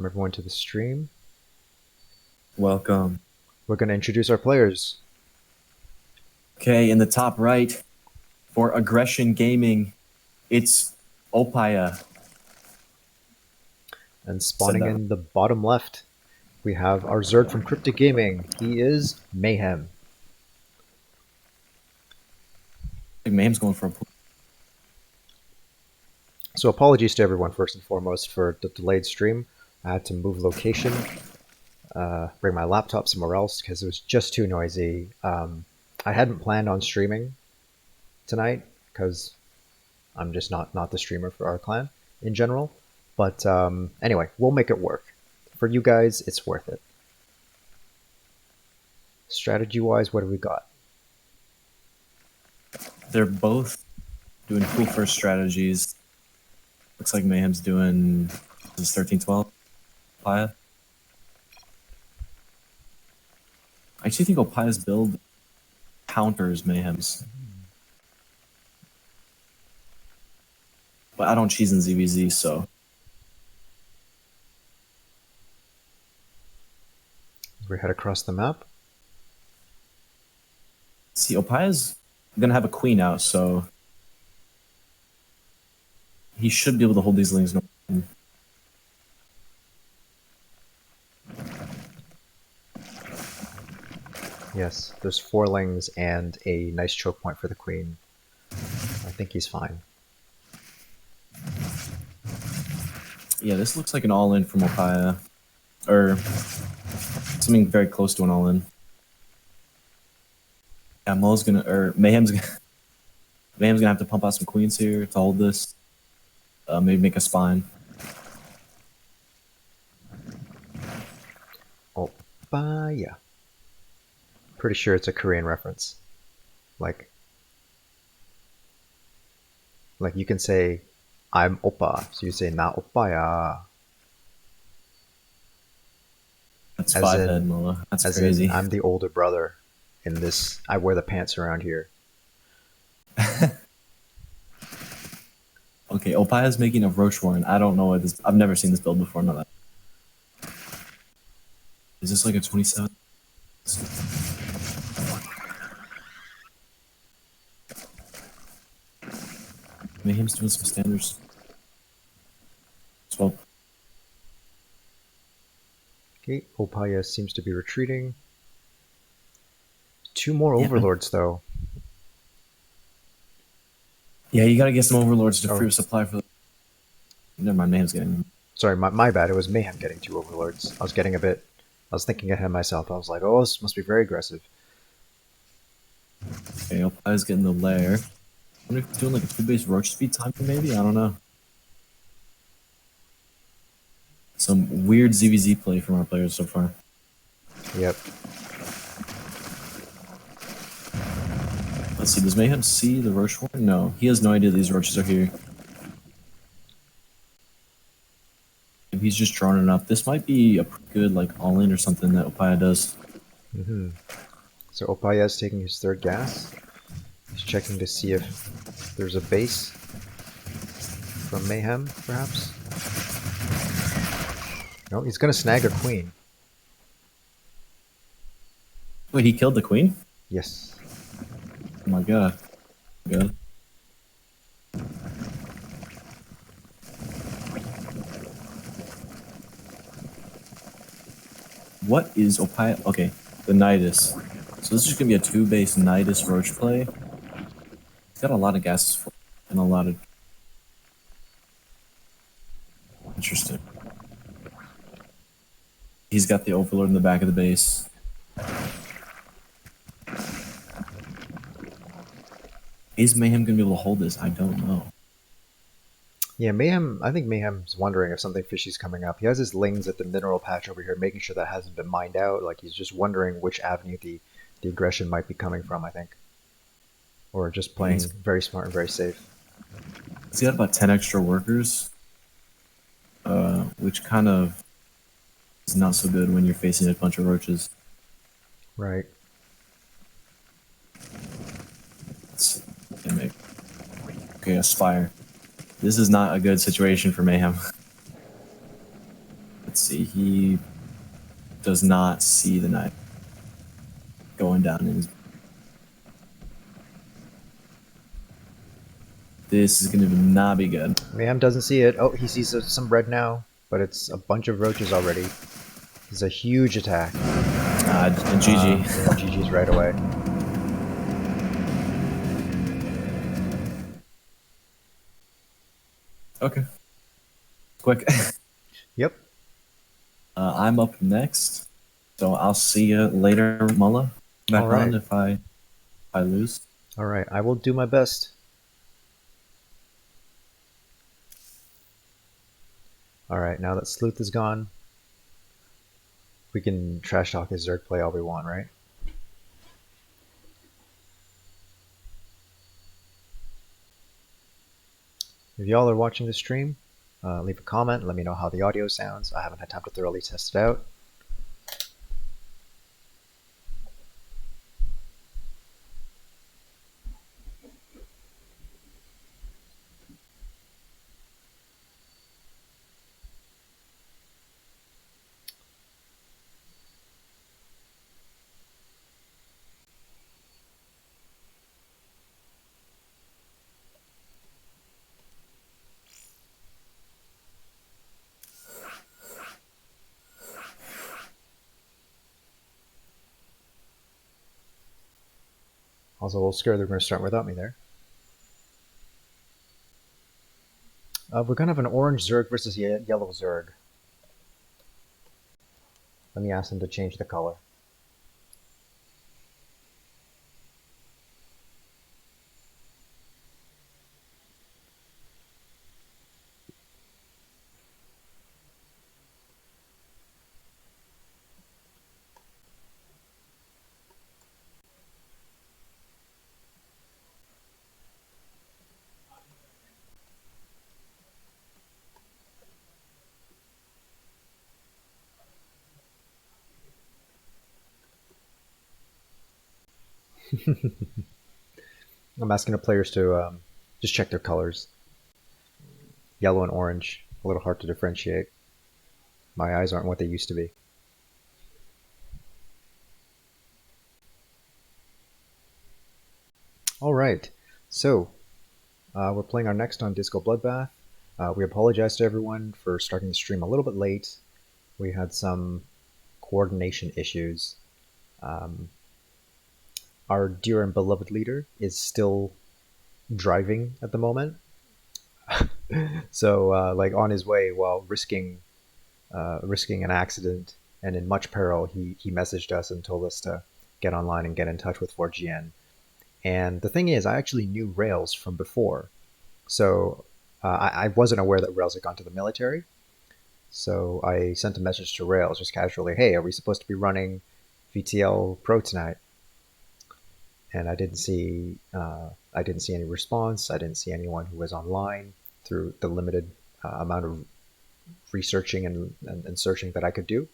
Everyone to the stream. Welcome. We're going to introduce our players. Okay, in the top right for Aggression Gaming, it's Opaya. And Said spawning that right. in the bottom left, we have our Zerd from Cryptic Gaming. He is Mayhem. Like Mayhem's going for a point. So apologies to everyone first and foremost for the delayed stream. I had to move location, bring my laptop somewhere else because it was just too noisy. I hadn't planned on streaming tonight because I'm just not the streamer for our clan in general. But anyway, we'll make it work. For you guys, it's worth it. Strategy-wise, what do we got? They're both doing cool first strategies. Looks like Mayhem's doing this 13-12. Opaya. I actually think Opaya's build counters Mayhem's. But I don't cheese in ZVZ, so We head across the map. see Opaya's gonna have a queen out, so he should be able to hold these lanes. Yes, there's 4 lings and a nice choke point for the queen. I think he's fine. Yeah, this looks like an all-in from Opaya. Or something very close to an all-in. Yeah, Mul's gonna, or Mayhem's gonna have to pump out some queens here to hold this. Maybe make a spine. Oppa, yeah. Pretty sure it's a Korean reference. Like you can say, I'm Oppa, so you say na Oppaya. That's As 5 head, in, Mola. That's as crazy. in, I'm the older brother in this. I wear the pants around here. Okay, Opaya's making a Roach Warren. I don't know what this. I've never seen this build before. No, that. Is this like a 27? Mayhem's doing some standards. 12. Okay, Oppaya seems to be retreating. 2 more Yeah. overlords though. Yeah, you gotta get some overlords to Oh. free up supply for. Never mind, Mayhem's getting them. Sorry, my bad. It was Mayhem getting 2 overlords. I was thinking ahead of myself. I was like, oh, this must be very aggressive. Okay, Opaya's getting the lair. I wonder if he's doing like a 2-base Roach speed timer, maybe? I don't know. Some weird ZVZ play from our players so far. Yep. Let's see, does Mayhem see the Roach Warren? No, he has no idea these roaches are here. If he's just drawing it up, this might be a pretty good like all-in or something that Opaya does. So Oppaya is taking his 3rd gas. He's checking to see if there's a base from Mayhem, perhaps. No, he's gonna snag a queen. Wait, he killed the queen? Yes. Oh my god. Good. What is Opaya? Okay, the Nidus. So this is gonna be a 2-base Nidus Roach play. He's got a lot of gases for and a lot of. Interesting. He's got the Overlord in the back of the base. Is Mayhem gonna be able to hold this? I don't know. Yeah, Mayhem. I think Mayhem's wondering if something fishy's coming up. He has his lings at the mineral patch over here, making sure that hasn't been mined out. Like he's just wondering which avenue the aggression might be coming from. I think, or just playing very smart and very safe. He's got about 10 extra workers, which kind of is not so good when you're facing a bunch of roaches. Right. Okay, Aspire. This is not a good situation for Mayhem. Let's see. He does not see the knife going down in his. This is going to not be good. Mayhem doesn't see it. Oh, he sees some red now, but it's a bunch of roaches already. It's a huge attack. GG. Yeah, GG's right away. Okay. Quick. Yep. I'm up next, so I'll see you later, Mullah. Back All right. on if I lose. All right. I will do my best. All right. Now that Sleuth is gone, we can trash talk his Zerg play all we want, right? If y'all are watching the stream, leave a comment. Let me know how the audio sounds. I haven't had time to thoroughly test it out. I was a little scared they're going to start without me there. We're going to have an orange Zerg versus yellow Zerg. Let me ask them to change the color. I'm asking the players to just check their colors. Yellow and orange, a little hard to differentiate. My eyes aren't what they used to be. All right, so we're playing our next on Disco Bloodbath. We apologize to everyone for starting the stream a little bit late. We had some coordination issues. Our dear and beloved leader is still driving at the moment. So, like on his way while risking an accident and in much peril, he messaged us and told us to get online and get in touch with 4GN. And the thing is, I actually knew Rails from before, so I wasn't aware that Rails had gone to the military. So I sent a message to Rails just casually, "Hey, are we supposed to be running VTL Pro tonight?" And I didn't see any response. I didn't see anyone who was online through the limited amount of researching and searching that I could do.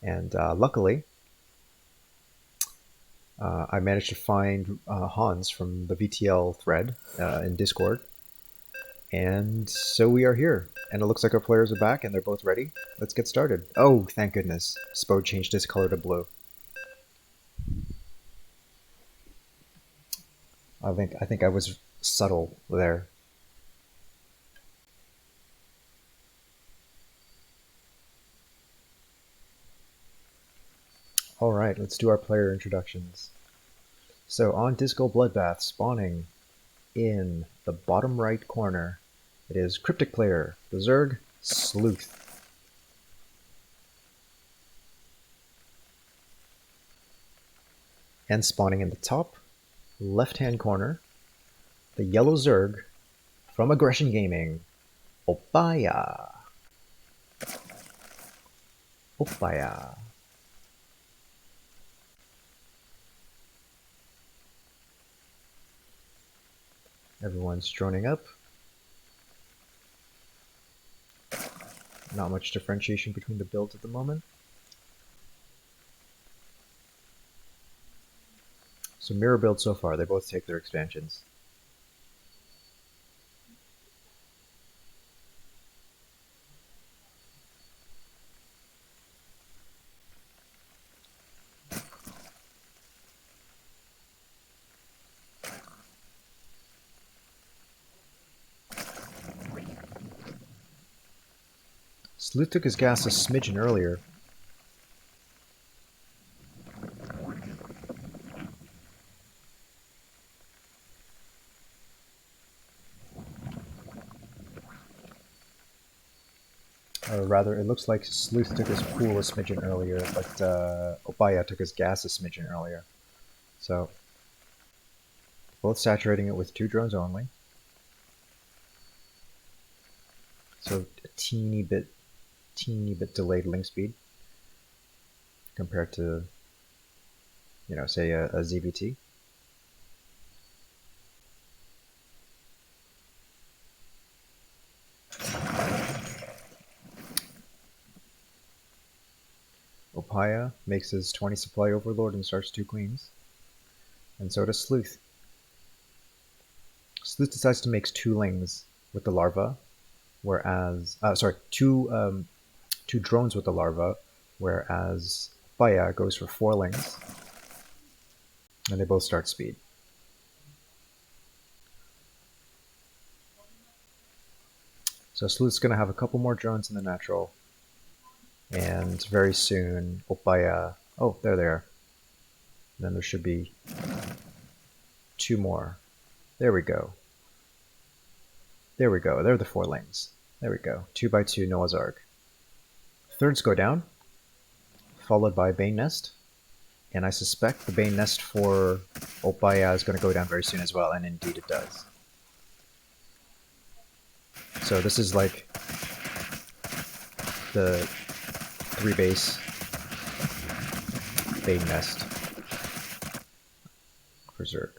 And luckily, I managed to find Hans from the VTL thread in Discord. And so we are here. And it looks like our players are back and they're both ready. Let's get started. Oh, thank goodness. Spode changed his color to blue. I think I was subtle there. All right, let's do our player introductions. So on Disco Bloodbath, spawning in the bottom right corner, it is Cryptic player, the Zerg, Sleuth. And spawning in the top left-hand corner, the yellow Zerg from Aggression Gaming, Opaya. Opaya. Everyone's droning up. Not much differentiation between the builds at the moment. So mirror build so far, they both take their expansions. Sleuth took his gas a smidgen earlier. Or rather, it looks like Sleuth took his pool a smidgen earlier, but Opaya took his gas a smidgen earlier. So, both saturating it with 2 drones only. So a teeny bit delayed link speed compared to, you know, say a ZVT. Opaya makes his 20 supply overlord and starts 2 queens. And so does Sleuth. Sleuth decides to make 2 lings with the larva, whereas, two drones with the larva, whereas Opaya goes for 4 lings. And they both start speed. So Sleuth's going to have a couple more drones in the natural. And very soon, Opaya... Oh, there they are. Then there should be 2 more. There we go. There we go. They're the 4 lings. There we go. 2 by 2 Noah's Ark. Thirds go down, followed by Bane Nest. And I suspect the Bane Nest for Opaya is going to go down very soon as well, and indeed it does. So this is like the 3 base Bane Nest for Zerg.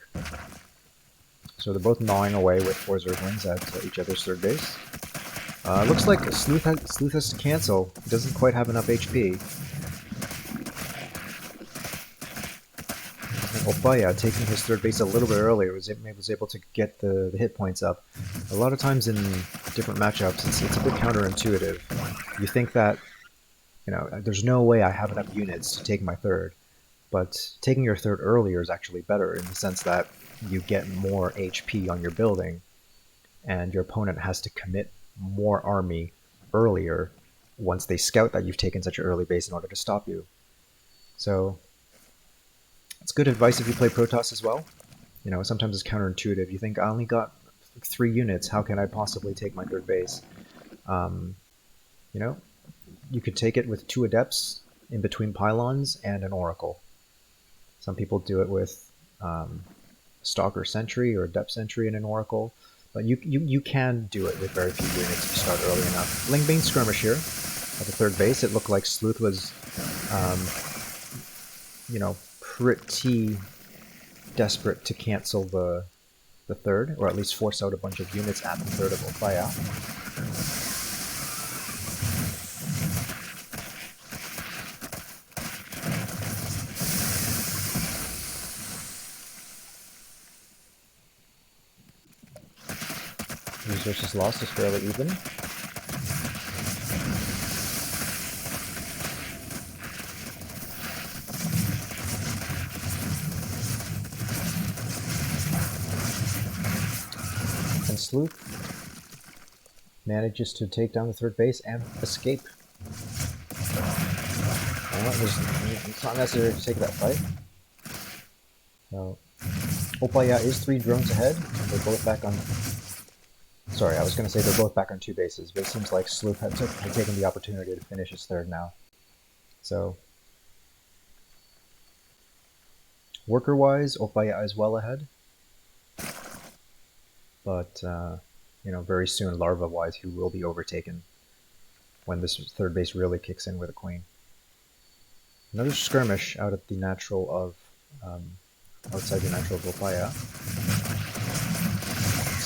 So they're both gnawing away with 4 Zerglings at each other's third base. Looks like Sleuth has to cancel. He doesn't quite have enough HP. Opaya, taking his third base a little bit earlier, was able to get the hit points up. A lot of times in different matchups, it's a bit counterintuitive. You think that, you know, there's no way I have enough units to take my third, but taking your third earlier is actually better in the sense that you get more HP on your building, and your opponent has to commit more army earlier once they scout that you've taken such an early base in order to stop you. So it's good advice if you play Protoss as well. You know, sometimes it's counterintuitive. You think, I only got 3 units, how can I possibly take my third base? You know, you could take it with 2 Adepts in between pylons and an Oracle. Some people do it with Stalker Sentry or Adept Sentry and an Oracle. But you can do it with very few units if you start early enough. Lingbane skirmish here at the third base. It looked like Sleuth was, you know, pretty desperate to cancel the third, or at least force out a bunch of units at the third of Opaya. Resources lost is fairly even. And Sleuth manages to take down the third base and escape. It's not necessary to take that fight. So, Opaya is 3 drones ahead. They're both back on... Sorry, I was going to say they're both back on 2 bases, but it seems like Sleuth had taken the opportunity to finish his third now. So, worker-wise, Opaya is well ahead. But, you know, very soon, larva-wise, he will be overtaken when this third base really kicks in with a queen. Another skirmish out at the natural of, outside the natural of Opaya.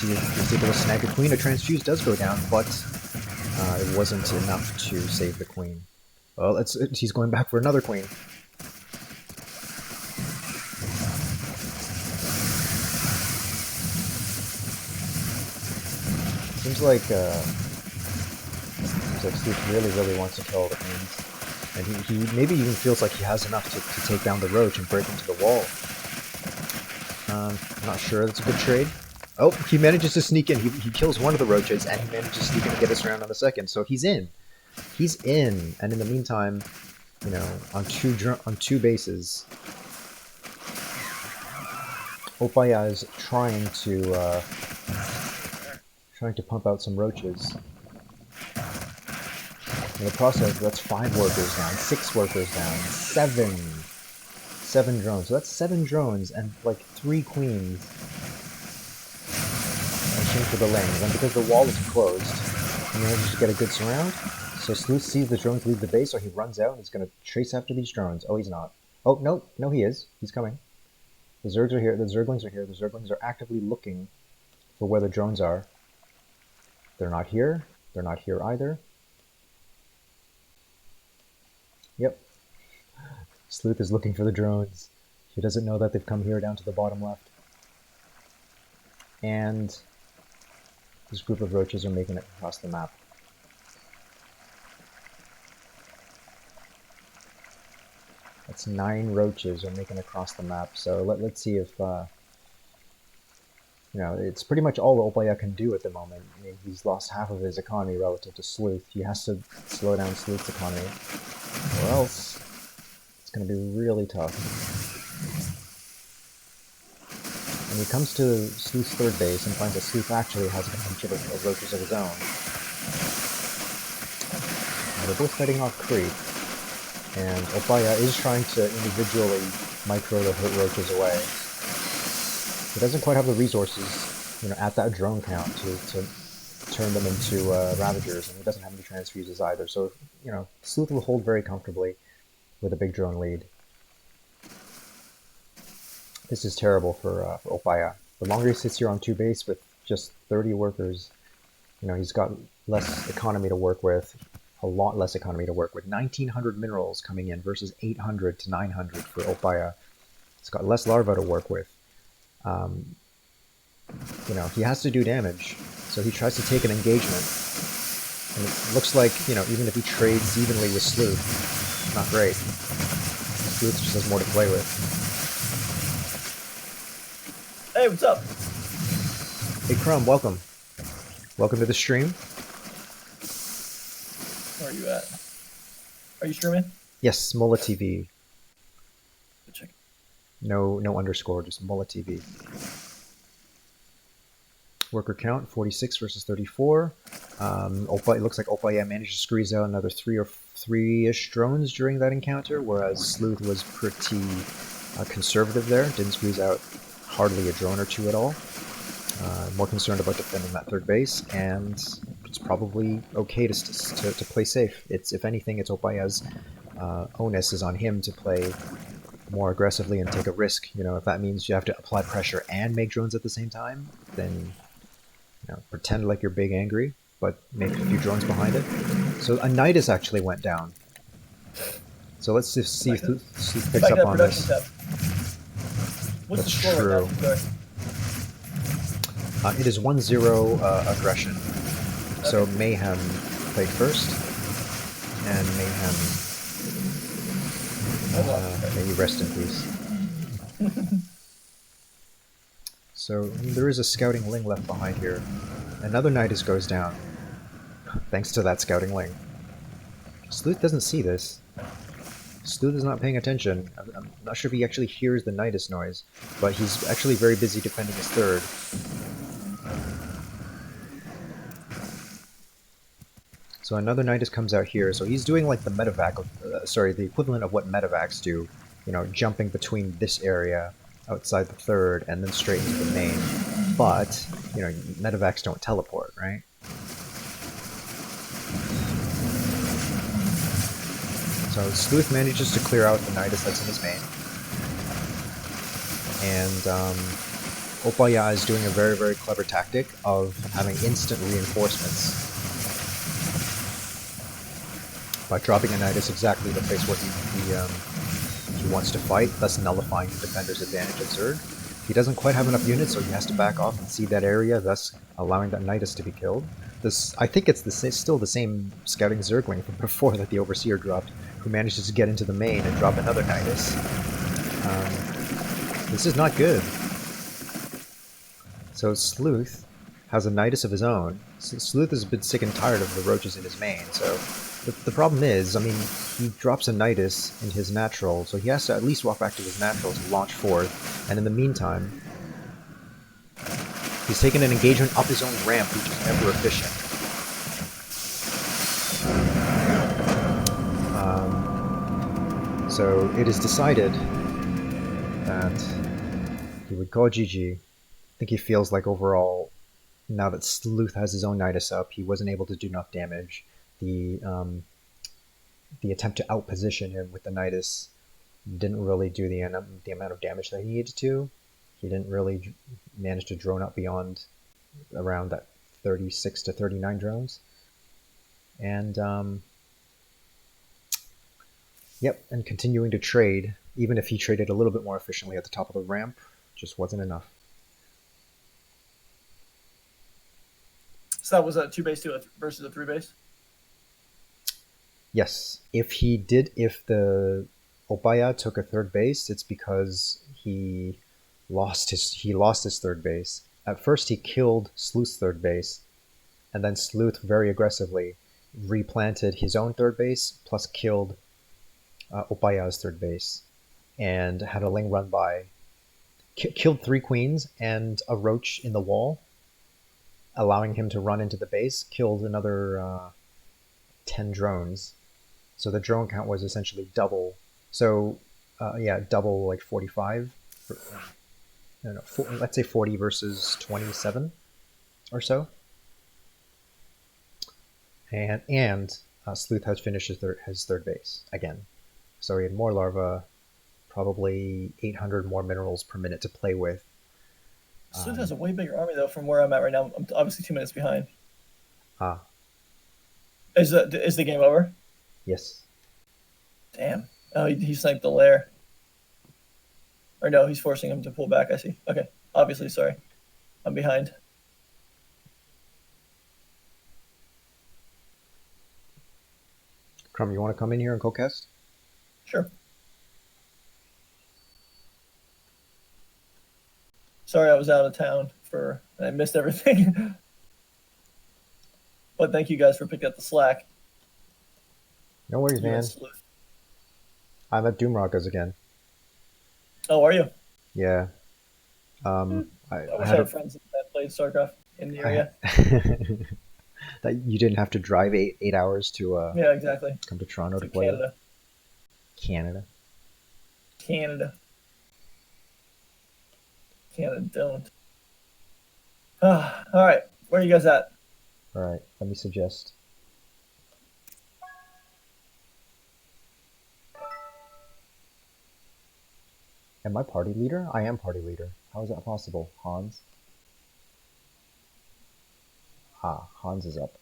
He's able to snag a queen. A transfuse does go down, but it wasn't enough to save the queen. Well, he's going back for another queen. Seems like Steve really wants to kill all the queens, and he maybe even feels like he has enough to take down the roach and break into the wall. I'm not sure that's a good trade. Oh, he manages to sneak in. He kills one of the roaches, and he manages to sneak in and get us around on the second, so he's in. He's in, and in the meantime, you know, on two bases, Opaya is trying to pump out some roaches. In the process, that's 5 workers down, 6 workers down, 7 drones. So that's 7 drones and like 3 queens. And shame for the lanes. And because the wall is closed, he manages to get a good surround. So Sleuth sees the drones leave the base, so he runs out and he's going to chase after these drones. Oh, he's not. Oh, no, he is. He's coming. The Zergs are here. The Zerglings are here. The Zerglings are actively looking for where the drones are. They're not here. They're not here either. Yep. Sleuth is looking for the drones. He doesn't know that they've come here down to the bottom left. And this group of roaches are making it across the map. That's 9 roaches are making it across the map. So let's see if, you know, it's pretty much all Opaya can do at the moment. I mean, he's lost half of his economy relative to Sleuth. He has to slow down Sleuth's economy, or else it's going to be really tough. And he comes to Sleuth's third base and finds that Sleuth actually has a bunch of roaches of his own. Now they're both fighting off creep, and Opaya is trying to individually micro the roaches away. He doesn't quite have the resources, you know, at that drone count to turn them into Ravagers, and he doesn't have any transfuses either. So, you know, Sleuth will hold very comfortably with a big drone lead. This is terrible for Opaya. The longer he sits here on 2 base with just 30 workers, you know, he's got less economy to work with, a lot less economy to work with. 1,900 minerals coming in versus 800 to 900 for Opaya. He's got less larvae to work with. You know, he has to do damage, so he tries to take an engagement. And it looks like, you know, even if he trades evenly with Sleuth, not great. Sleuth just has more to play with. Hey, what's up? Hey Crumb, welcome. Welcome to the stream. Where are you at? Are you streaming? Yes, Mola TV. Check. No underscore, just Mola TV. Worker count 46 versus 34. It looks like Opaya managed to squeeze out another 3-ish drones during that encounter, whereas Sleuth was pretty conservative there. Didn't squeeze out hardly a drone or 2 at all. More concerned about defending that third base, and it's probably okay to play safe. If anything, it's Opaya's onus is on him to play more aggressively and take a risk. You know, if that means you have to apply pressure and make drones at the same time, then, you know, pretend like you're big angry, but make a few drones behind it. So a Nidus actually went down. So let's just see if Sleuth picks up on this. What's That's the score true. It is 1-0 aggression. Okay. So Mayhem played first, and Mayhem, may you rest in peace. So I mean, there is a scouting ling left behind here. Another Nidus goes down, thanks to that scouting ling. Sleuth doesn't see this. Sleuth is not paying attention. I'm not sure if he actually hears the Nidus noise, but he's actually very busy defending his third. So another Nidus comes out here, so he's doing like the medevac, the equivalent of what medevacs do, you know, jumping between this area outside the third and then straight into the main. But, you know, medevacs don't teleport, right? So Sleuth manages to clear out the Nidus that's in his main. And Opaya is doing a very, very clever tactic of having instant reinforcements by dropping a Nidus exactly the place where he wants to fight, thus nullifying the defender's advantage at Zerg. He doesn't quite have enough units, so he has to back off and cede that area, thus allowing that Nidus to be killed. I think it's still the same scouting Zergling from before that the Overseer dropped, who manages to get into the main and drop another Nidus. This is not good. So Sleuth has a Nidus of his own. Sleuth has been sick and tired of the roaches in his main, so The problem is, I mean, he drops a Nidus in his natural, so he has to at least walk back to his natural to launch forth, and in the meantime, he's taken an engagement up his own ramp, which is never efficient. So it is decided that he would call GG. I think he feels like overall, now that Sleuth has his own Nidus up, he wasn't able to do enough damage. The attempt to outposition him with the Nidus didn't really do the amount of damage that he needed to. He didn't really manage to drone up beyond around that 36 to 39 drones. And yep, and continuing to trade, even if he traded a little bit more efficiently at the top of the ramp, just wasn't enough. So that was a 2 base versus a 3 base? Yes, if the Opaya took a third base, it's because he lost his third base. At first, he killed Sleuth's third base, and then Sleuth very aggressively replanted his own third base, plus killed Opaya's third base, and had a Ling run by, killed 3 queens and a roach in the wall, allowing him to run into the base, killed another 10 drones. So the drone count was essentially double. So yeah, double like 45. I don't know, let's say 40 versus 27 or so. And Sleuth has finished his third base again. So he had more larvae, probably 800 more minerals per minute to play with. Sleuth has a way bigger army, though, from where I'm at right now. I'm obviously 2 minutes behind. Ah, Is the game over? yes. Damn. Oh, he sniped the lair. Or no, he's forcing him to pull back, I see. Okay. Obviously, sorry. I'm behind. Crumb, you want to come in here and co-cast? Sure. Sorry, I was out of town and I missed everything. But thank you guys for picking up the slack. No worries, You and man. Sleuth. I'm at Doomrockers again. Oh, are you? Yeah. I I wish I had had friends that played StarCraft in the area. that you didn't have to drive 8 hours to Yeah, exactly. come to Toronto to To play. Canada. Canada. Canada don't. All right. Where are you guys at? All right. Let me suggest. Am I party leader? I am party leader. How is that possible? Hans? Ah, Hans is up.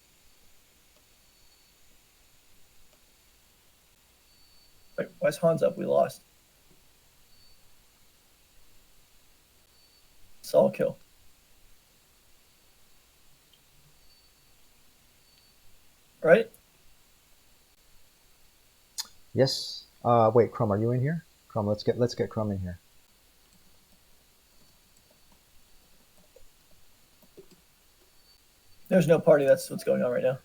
Wait, why's Hans up? We lost. Sol kill. Right? Yes. Wait, Crumb, are you in here? Crumb, let's get Crumb in here. There's no party. That's what's going on right now.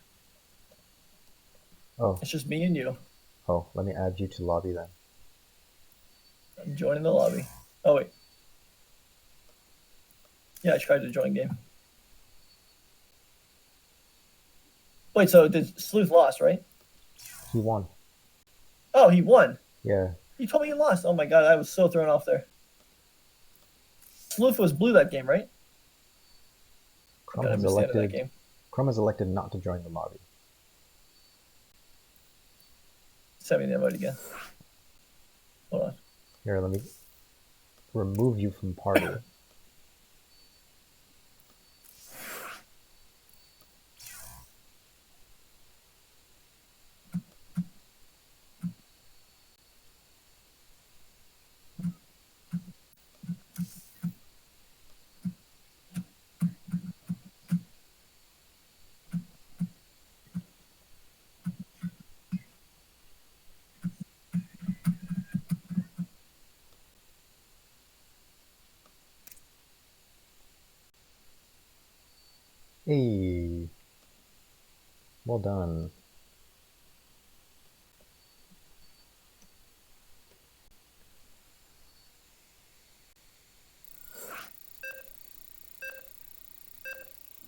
Oh, It's just me and you. oh, let me add you to lobby then. I'm joining the lobby. Oh, wait. Yeah, I tried to join game. Wait, so did Sleuth lost, right? He won. Oh, he won. Yeah. You told me he lost. Oh my god, I was so thrown off there. Sleuth was blue that game, right? Crumb God, I has missed the end of that elected. game. Crumb has elected not to join the lobby. Send me the invite again. Hold on. Here, let me remove you from party. Hey, well done.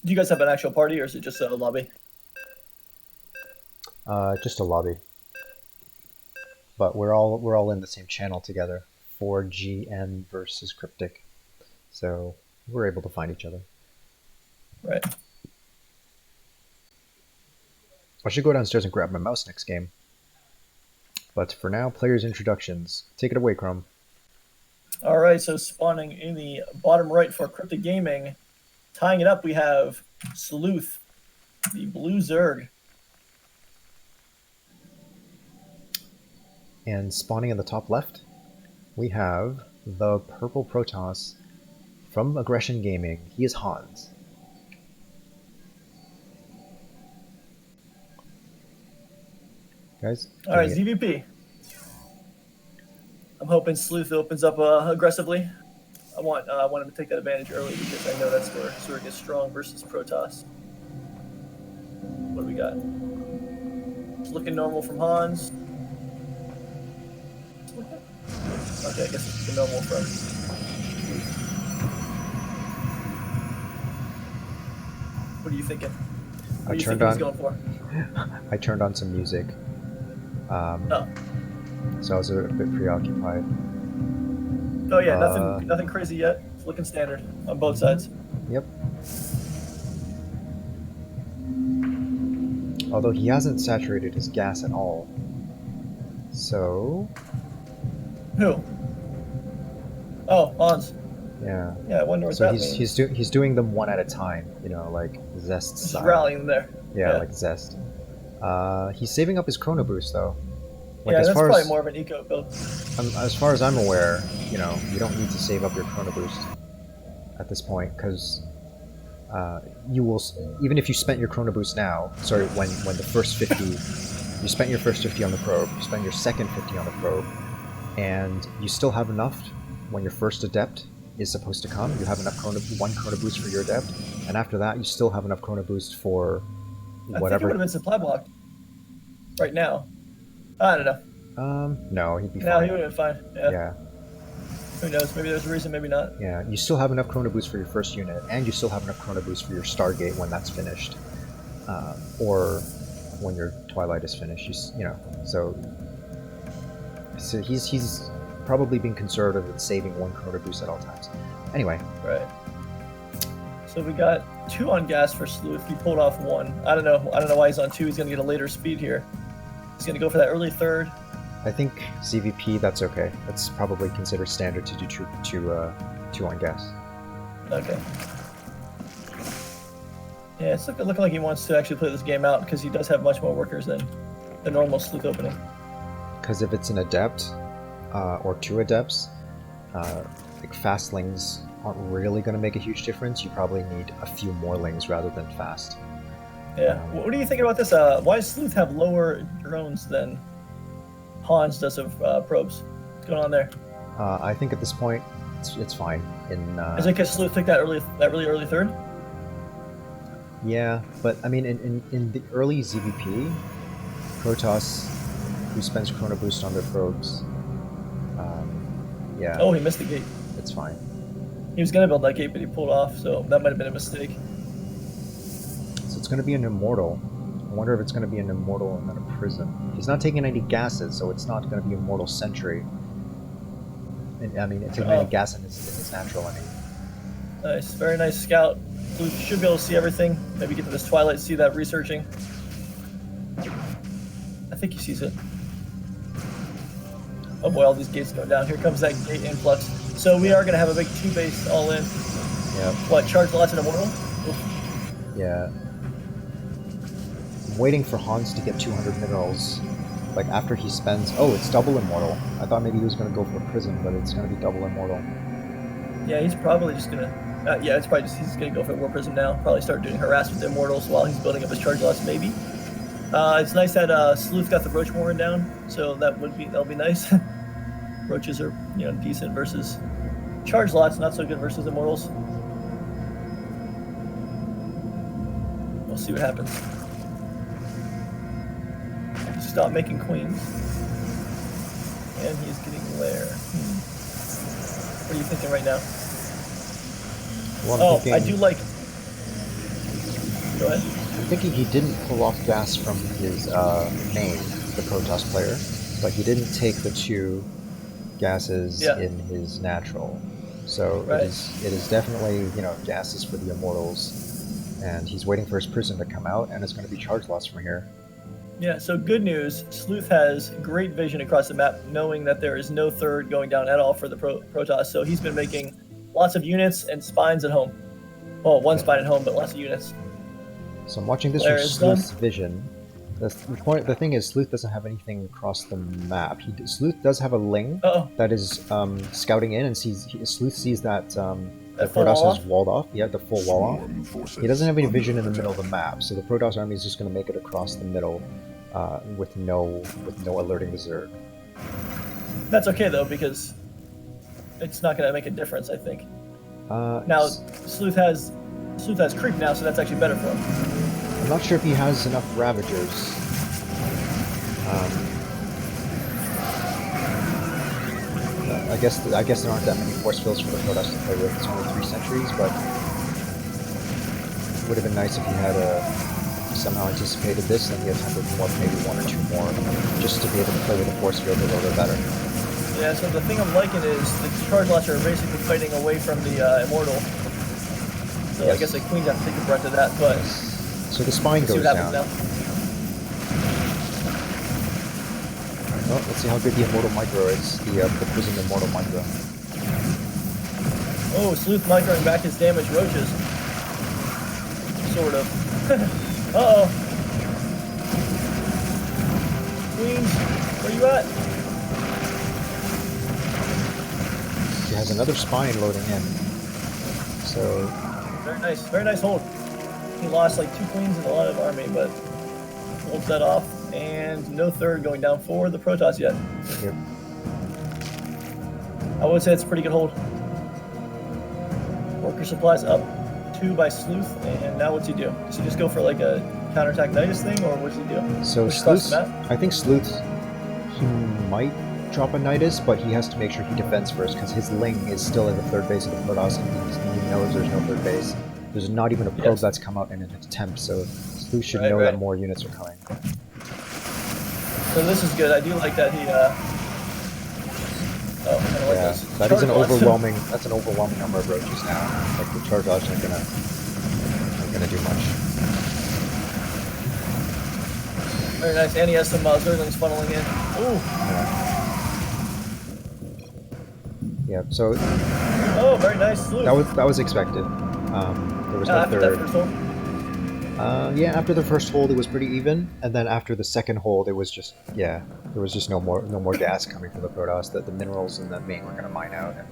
Do you guys have an actual party, or is it just a lobby? Just a lobby. But we're all in the same channel together. 4GN versus Cryptic. So we're able to find each other. Right. I should go downstairs and grab my mouse next game. But for now, players' introductions. Take it away, Chrome. All right, so spawning in the bottom right for Cryptic Gaming. Tying it up, we have Sleuth, the blue Zerg. And spawning in the top left, we have the purple Protoss from Aggression Gaming. He is Hans. Guys? All right, ZVP. I'm hoping Sleuth opens up aggressively. I want him to take that advantage early because I know that's where Zerg is strong versus Protoss. What do we got? It's looking normal from Hans. Okay, I guess it's the normal from Sleuth. What are you thinking? What do you think he's going for? I turned on some music. So I was a bit preoccupied. Oh yeah, nothing crazy yet. It's looking standard on both sides. Yep. Although he hasn't saturated his gas at all. So... Who? Oh, Hans. Yeah. Yeah, I wonder what so that means. he's doing them one at a time, you know, like Zest Just style. rallying them there. Yeah, like Zest. He's saving up his Chrono Boost though. Like, yeah, as that's far probably as, more of an eco build. as far as I'm aware, you know, you don't need to save up your Chrono Boost at this point, because you will, even if you spent your Chrono Boost now, sorry, when the first 50, you spent your first 50 on the probe, you spend your second 50 on the probe, and you still have enough when your first Adept is supposed to come, you have enough one Chrono Boost for your Adept, and after that you still have enough Chrono Boost for whatever. I think it would have been supply blocked right now. I don't know. No, he'd be fine. No, he would have been fine. Yeah. Who knows? Maybe there's a reason, maybe not. Yeah, you still have enough Chrono Boost for your first unit, and you still have enough Chrono Boost for your Stargate when that's finished. Or when your Twilight is finished, you know, so he's probably being conservative and saving one Chrono Boost at all times. Anyway. Right. So we got 2 on gas for Sleuth. He pulled off 1. I don't know why he's on 2. He's gonna get a later speed here. He's going to go for that early third. I think ZVP, that's okay. That's probably considered standard to do two on gas. Okay. Yeah, it's looking like he wants to actually play this game out because he does have much more workers than the normal Sleuth opening. Because if it's an Adept, or 2 Adepts, like fastlings aren't really going to make a huge difference. You probably need a few more lings rather than fast. Yeah. What do you think about this? Why does Sleuth have lower drones than Hans does of probes? What's going on there? I think at this point, it's fine. Is it because Sleuth took that really early third? Yeah, but I mean, in the early ZVP, Protoss, who spends Chrono Boost on their probes, yeah. Oh, he missed the gate. It's fine. He was going to build that gate, but he pulled off, so that might have been a mistake. So it's going to be an Immortal. I wonder if it's going to be an Immortal and then a Prism. He's not taking any gases, so it's not going to be Immortal Sentry. I mean, it's taking any gas in his natural enemy. Nice, very nice scout. Sleuth should be able to see everything. Maybe get to this Twilight, see that researching. I think he sees it. Oh boy, all these gates going down. Here comes that gate influx. So we are going to have a big 2-base all in. Yeah. What, charge lots in Immortal? Oof. Yeah. I'm waiting for Hans to get 200 minerals. Like, after he spends... Oh, it's double Immortal. I thought maybe he was going to go for a Prism, but it's going to be double Immortal. Yeah, he's probably just going to... yeah, it's probably just he's going to go for War Prism now. Probably start doing harass with Immortals while he's building up his charge lots, maybe. It's nice that Sleuth got the Roach Warren down, so that'll be nice. Roaches are, decent versus charge lots, not so good versus Immortals. We'll see what happens. Stop making queens. And he's getting lair. What are you thinking right now? Well, I'm thinking... I do like... Go ahead. I'm thinking he didn't pull off gas from his main, the Protoss player, but he didn't take the 2 gases Yeah. in his natural. So Right. it is definitely, you know, gases for the Immortals, and he's waiting for his prison to come out, and it's going to be charge loss from here. Yeah, so good news. Sleuth has great vision across the map, knowing that there is no third going down at all for the Protoss. So he's been making lots of units and spines at home. Well, one spine at home, but lots of units. So I'm watching this Player from is Sleuth's done. vision. The thing is, Sleuth doesn't have anything across the map. Sleuth does have a Ling Uh-oh. that is scouting in, and Sleuth sees that the That full Protoss wall has off? walled off. Yeah, the full wall off. He doesn't have any vision in the middle of the map, so the Protoss army is just going to make it across the middle with no alerting the Zerg. That's okay, though, because it's not going to make a difference, I think. Now, Sleuth has creep now, so that's actually better for him. I'm not sure if he has enough Ravagers. I guess there aren't that many force fields for the Protoss to play with. It's only 3 sentries, but it would have been nice if he had somehow anticipated this and he attempted maybe 1 or 2 more, just to be able to play with the force field a little bit better. Yeah, so the thing I'm liking is the charge lots are basically fighting away from the Immortal. So Yes. I guess the Queens have to take a breath of that, but So the spine let's see goes what happens down. now. Well, let's see how good the Immortal Micro is, the Prism Immortal Micro. Oh, Sleuth microing back his damaged roaches. Sort of. Uh-oh. Queens, where you at? He has another spine loading in. So, Very nice hold. He lost like 2 queens and a lot of army, but holds that off. And no third going down for the Protoss yet. yep. I would say it's a pretty good hold. Worker supplies up 2 by Sleuth, and now what's he do? Does he just go for like a counterattack Nidus thing, or what's he do? So Push across Sleuth, the map? I think Sleuth, he might drop a Nidus, but he has to make sure he defends first, because his Ling is still in the third base of the Protoss, and he knows there's no third base. There's not even a probe Yes. that's come out in an attempt, so Sleuth should Right, know right. that more units are coming. So this is good. I do like that he, oh, I don't like Yeah, this. that is an Charge lots. overwhelming. That's an overwhelming number of roaches now. Like the charge lots aren't gonna do much. Very nice. And he has some Zerglings funneling in. Ooh. Yeah. So Oh, very nice. Sleuth. that was expected. There was no After that third. first hold. Yeah, after the first hold, it was pretty even, and then after the second hold, it was just there was just no more gas coming from the Protoss. The minerals in the main were going to mine out, and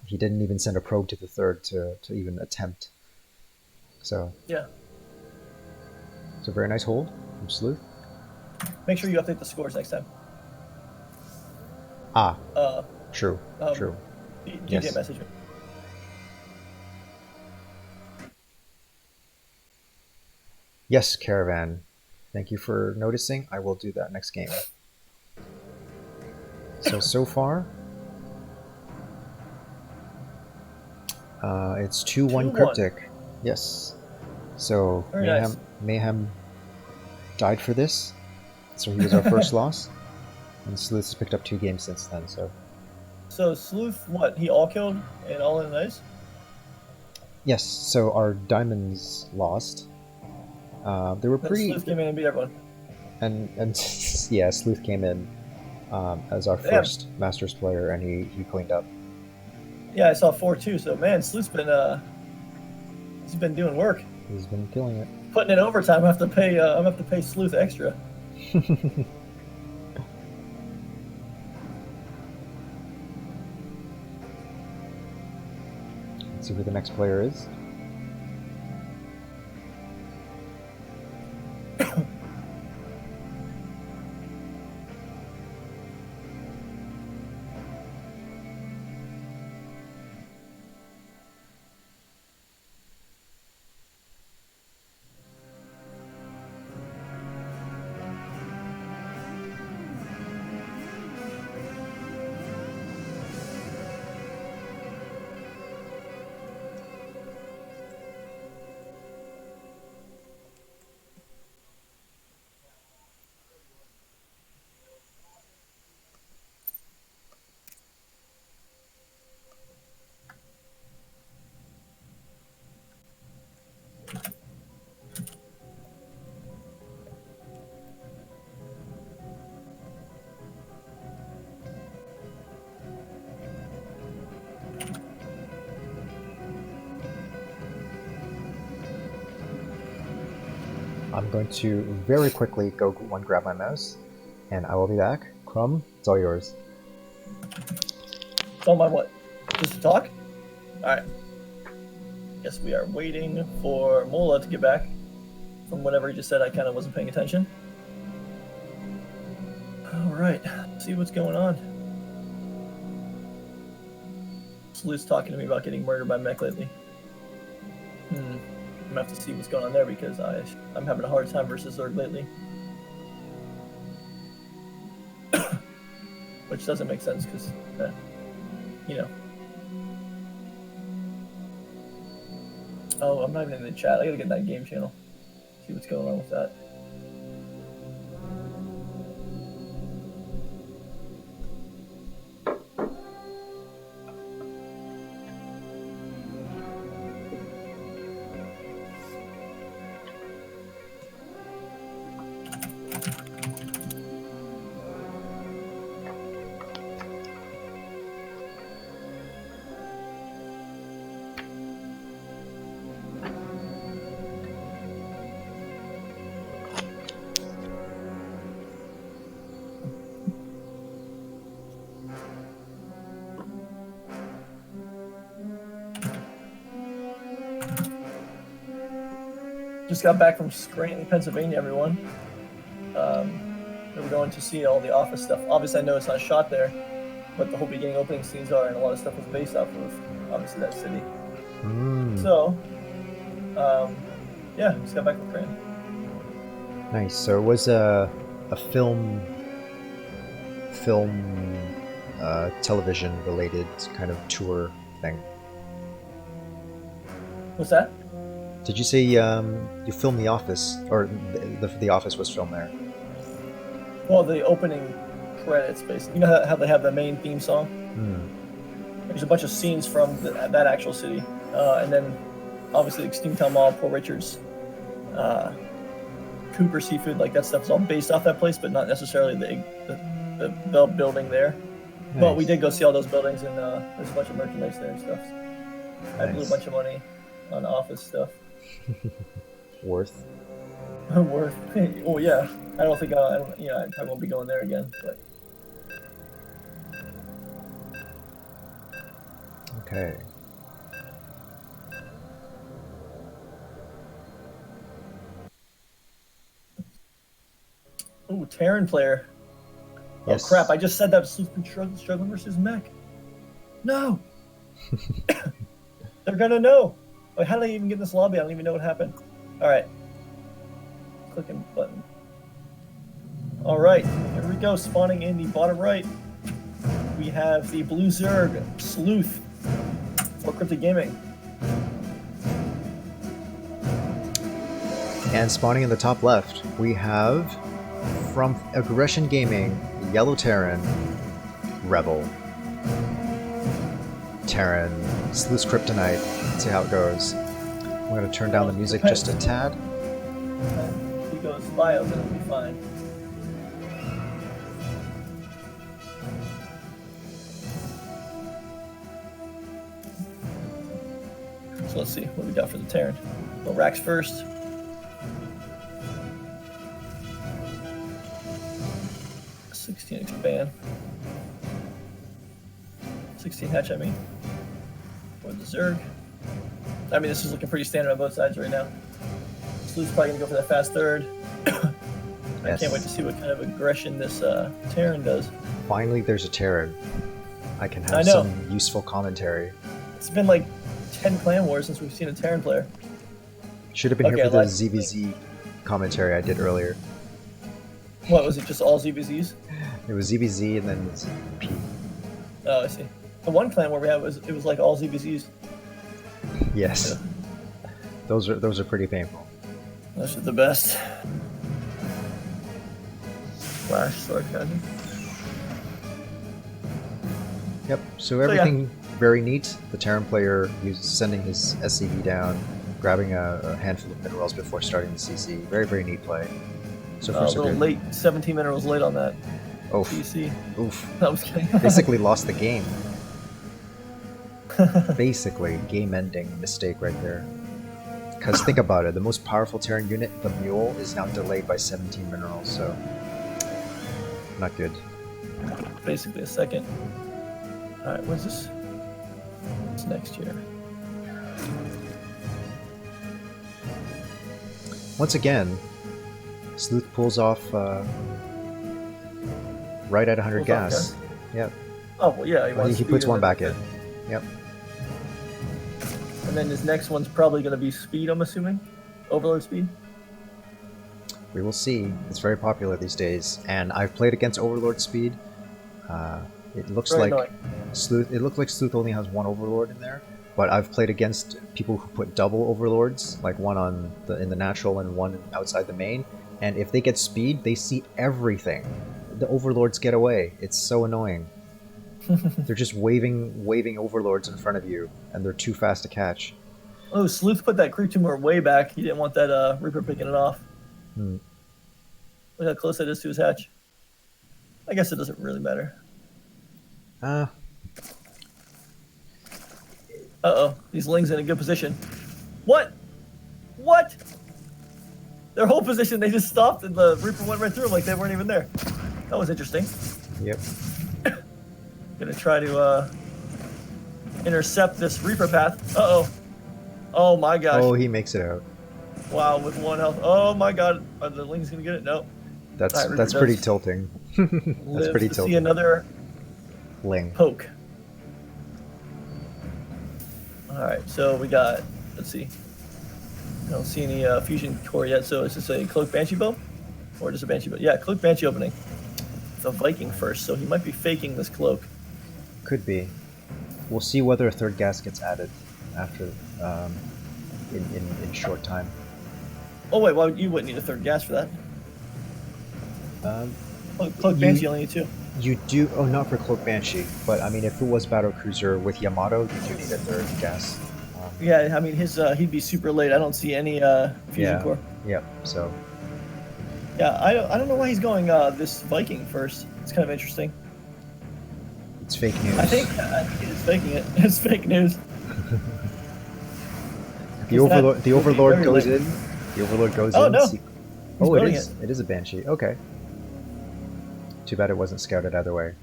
he didn't even send a probe to the third to even attempt. So Yeah. it's a very nice hold from Sleuth. Make sure you update the scores next time. Ah, Uh, true, um, true. GJ Yes. message me. Yes, Caravan. Thank you for noticing. I will do that next game. So far, it's 2-1 2-1. Cryptic. Yes. So Very nice. Mayhem died for this. So he was our first loss. And Sleuth has picked up 2 games since then, so. So Sleuth, what? He all killed and all in nice? Yes, so our diamonds lost. They were Then pretty... Sleuth came in and beat everyone. And yeah, Sleuth came in as our Damn. first Masters player, and he cleaned up. Yeah, I saw 4-2. So man, Sleuth's been he's been doing work, He's been killing it. putting in overtime. I have to pay. I'm gonna have to pay Sleuth extra. Let's see who the next player is. I'm going to very quickly go grab my mouse, and I will be back. Crumb, it's all yours. It's all my what? Just to talk? Alright. Guess we are waiting for Mola to get back from whatever he just said. I kind of wasn't paying attention. Alright, see what's going on. Sleuth's talking to me about getting murdered by mech lately. I'm gonna have to see what's going on there because I'm having a hard time versus Zerg lately. Which doesn't make sense because, you know. Oh, I'm not even in the chat. I gotta get that game channel. See what's going on with that. Just got back from Scranton, Pennsylvania, everyone. We were going to see all the office stuff. Obviously, I know it's not shot there, but the whole beginning opening scenes are, and a lot of stuff was based off of, obviously, that city. So, yeah, just got back from Scranton. Nice. So it was a film television related kind of tour thing. What's that? Did you say you filmed The Office, or the Office was filmed there? Well, the opening credits, basically. You know how they have the main theme song? There's a bunch of scenes from that actual city. And then, obviously, Extreme Town Mall, Poor Richards, Cooper Seafood, like that stuff is all based off that place, but not necessarily the building there. Nice. But we did go see all those buildings, and there's a bunch of merchandise there and stuff. I blew a bunch of money on Office stuff. Worth. Worth. Oh yeah. I don't think I probably won't be going there again. But okay. Ooh, Terran player. Yes. Oh crap! I just said that Sleuth been struggling versus mech. No. They're gonna know. Wait, how did I even get in this lobby? I don't even know what happened. All right. Clicking button. All right, here we go. Spawning in the bottom right, we have the Blue Zerg Sleuth for Cryptic Gaming. And spawning in the top left, we have from Aggression Gaming, Yellow Terran, Rebel, Terran, Sleuth Kryptonite. Let's see how it goes. I'm going to turn down the music just a tad. If he goes bio, then it'll be fine. So let's see what we got for the Terran. Go racks first. $16 expand. 16 hatch, I mean. For the Zerg. I mean, this is looking pretty standard on both sides right now. Sleuth's probably going to go for that fast third. I can't wait to see what kind of aggression this Terran does. Finally, there's a Terran. I can have some useful commentary. It's been like 10 clan wars since we've seen a Terran player. Should have been here for the ZVZ commentary I did earlier. What, was it just all ZVZs? It was ZVZ and then P. Oh, I see. The one clan where we had it was like all ZVZs. Yes. Yeah. Those are pretty painful. Those are the best. Flash sarcasm. Yep. So everything very neat. The Terran player sending his SCV down, grabbing a handful of minerals before starting the CC. Very, very neat play. So far, a little late, 17 minerals late on that. Oh, CC. Oof. I was kidding. Basically lost the game. Basically, game-ending mistake right there. Because think about it, the most powerful Terran unit, the Mule, is now delayed by 17 minerals, so not good. Basically a second. All right, what's this? What's next here? Once again, Sleuth pulls off right at 100 Pulls off gas. Yep. Oh well, yeah. Well, he puts one back in. Yep. And then his next one's probably going to be speed, I'm assuming? Overload speed? We will see. It's very popular these days, and I've played against Overlord speed. It looks Very like annoying. Sleuth. It looks like Sleuth only has one Overlord in there, but I've played against people who put double Overlords, like one on in the natural and one outside the main. And if they get speed, they see everything. The Overlords get away. It's so annoying. They're just waving Overlords in front of you, and they're too fast to catch. Oh, Sleuth put that crew tumor way back. He didn't want that Reaper picking it off. Hmm. Look how close that is to his hatch. I guess it doesn't really matter. Uh-oh. These Ling's in a good position. What? What? Their whole position, they just stopped and the Reaper went right through them like they weren't even there. That was interesting. Yep. Gonna try to intercept this Reaper path. Uh-oh. Oh my gosh. Oh, he makes it out. Wow, with 1 health. Oh my god. Are the Ling's gonna get it? Nope. That's Alright, Reaper that's pretty does tilting. That's live pretty to tilting. see another Ling. poke. Alright, so we got, let's see. I don't see any fusion core yet, so is this a Cloak Banshee bow? Or just a Banshee bow? Yeah, Cloak Banshee opening. It's a Viking first, so he might be faking this cloak. Could be. We'll see whether a third gas gets added after in short time. Oh wait, well you wouldn't need a third gas for that. Cloak Banshee only need 2. You do. Oh, not for Cloak Banshee, but I mean, if it was Battle Cruiser with Yamato, you do need a third gas. Yeah, I mean his he'd be super late. I don't see any fusion core. Yep. So Yeah, I don't know why he's going this Viking first. It's kind of interesting. it's fake news. I think he's faking it. It's fake news. The Overlord. The would be Overlord very goes late. in. The Overlord goes Oh, in. no. Oh, it building is. It is a Banshee. Okay. Too bad it wasn't scouted either way.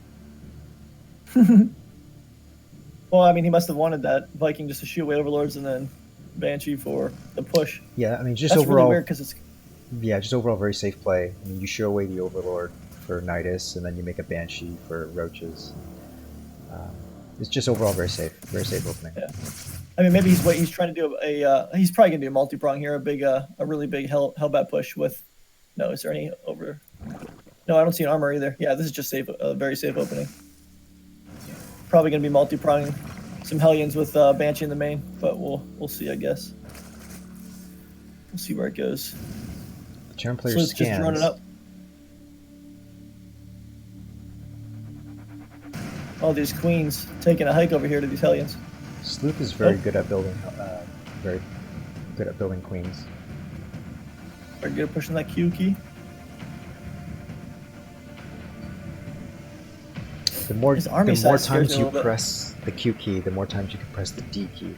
Well, I mean, he must have wanted that Viking just to shoot away Overlords and then Banshee for the push. Yeah, I mean, just That's overall. really weird because it's Yeah, just overall very safe play. I mean, you show away the Overlord for Nidus, and then you make a Banshee for Roaches. It's just overall very safe opening. yeah. I mean, maybe he's trying to do he's probably gonna do a multi-prong here, a really big Hellbat push with. No, is there any over? No, I don't see an armor either. Yeah, this is just safe, a very safe opening. Probably gonna be multi-pronging some Hellions with Banshee in the main, but we'll see, I guess. We'll see where it goes. The Terran player So it's just running scans. up. All these queens taking a hike over here to these Hellions. Sleuth is very Oh. good at building, queens. Are you good at pushing that Q key? The more His army size scares times me a you little bit. press the Q key, the more times you can press the D key.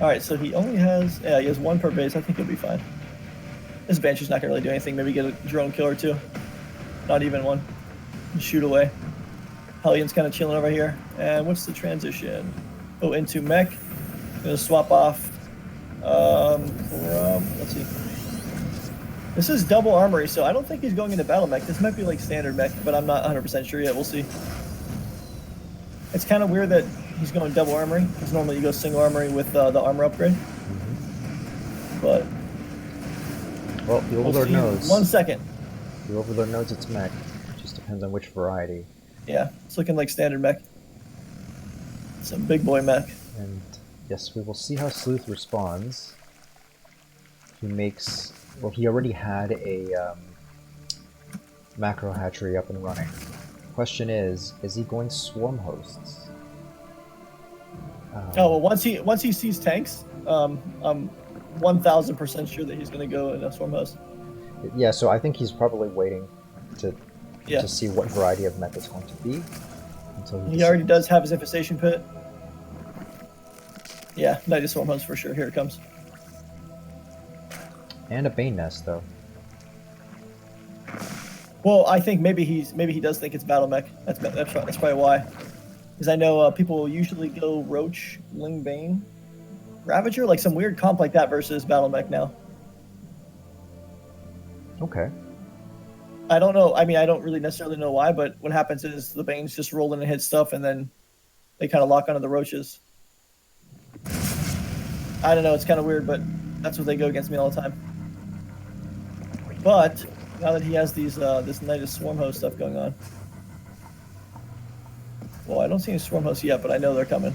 All right, so he only has he has 1 per base. I think he'll be fine. This Banshee's not gonna really do anything. Maybe get a drone kill or 2. Not even 1. Shoot away. Hellion's kind of chilling over here. And what's the transition? Oh, into mech. Gonna swap off. Let's see. This is double armory, so I don't think he's going into battle mech. This might be like standard mech, but I'm not 100% sure yet. We'll see. It's kind of weird that he's going double armory, because normally you go single armory with the armor upgrade. But Well, the we'll Overlord see in knows. 1 second. The Overlord knows it's mech. Just depends on which variety. Yeah, it's looking like standard mech. Some big boy mech. And yes, we will see how Sleuth responds. He makes. Well, he already had a macro hatchery up and running. Question is he going swarm hosts? Oh well, once he sees tanks, I'm 1,000% sure that he's going to go in a swarm host. Yeah, so I think he's probably waiting to Yeah, see what variety of mech it's going to be until he already does have his infestation pit. Yeah, Nidus Swarm Host for sure. Here it comes. And a Bane Nest, though. Well, I think maybe he does think it's Battle Mech. That's probably why. Because I know people usually go Roach, Ling Bane, Ravager, like some weird comp like that versus Battle Mech now. Okay. I don't know. I mean, I don't really necessarily know why, but what happens is the Banes just roll in and hit stuff, and then they kind of lock onto the Roaches. I don't know. It's kind of weird, but that's what they go against me all the time. But now that he has these this Nidus Swarm Host stuff going on, well, I don't see any Swarm Hosts yet, but I know they're coming.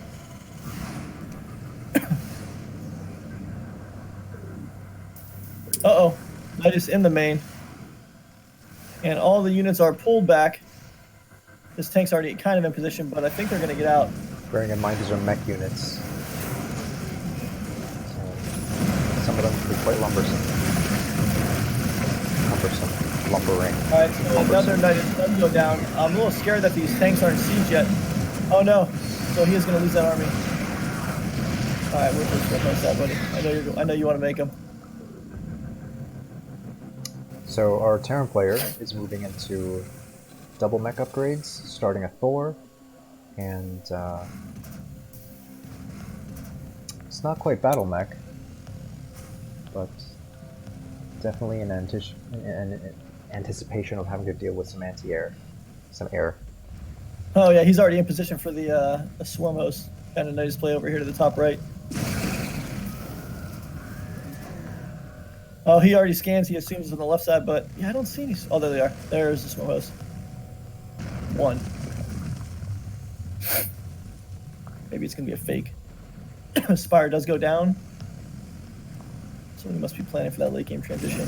Uh-oh. Nidus in the main. And all the units are pulled back. This tank's already kind of in position, but I think they're going to get out. Bearing in mind these are mech units. So some of them can be quite lumbering. Alright, so another Nidus does go down. I'm a little scared that these tanks aren't siege yet. Oh no. So he is going to lose that army. Alright, we're just going to post that, buddy. I know you want to make him. So our Terran player is moving into double mech upgrades, starting a Thor, and it's not quite battle mech, but definitely an anticipation of having to deal with some anti-air, some air. Oh yeah, he's already in position for the Swarm Host. Kind of nice play over here to the top right. Oh, he already scans. He assumes it's on the left side, but yeah, I don't see any. Oh, there they are. There's the Swarm Host. One. Maybe it's gonna be a fake. Spire does go down. So we must be planning for that late game transition. I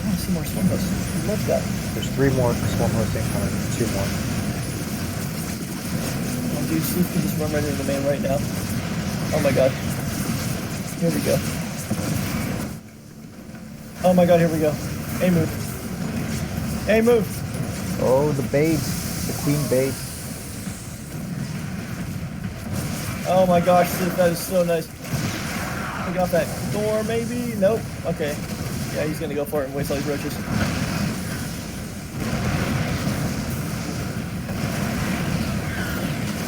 want to see more Swarm Hosts. He loves that. There's 3 more Swarm Hosts incoming, 2 more. Oh, dude, Sleep can just run right into the main right now. Oh my god. Here we go. Oh my god, here we go. A move. A move. Oh, the bait. The queen bait. Oh my gosh, that is so nice. Pick off that door, maybe? Nope. Okay. Yeah, he's gonna go for it and waste all these roaches.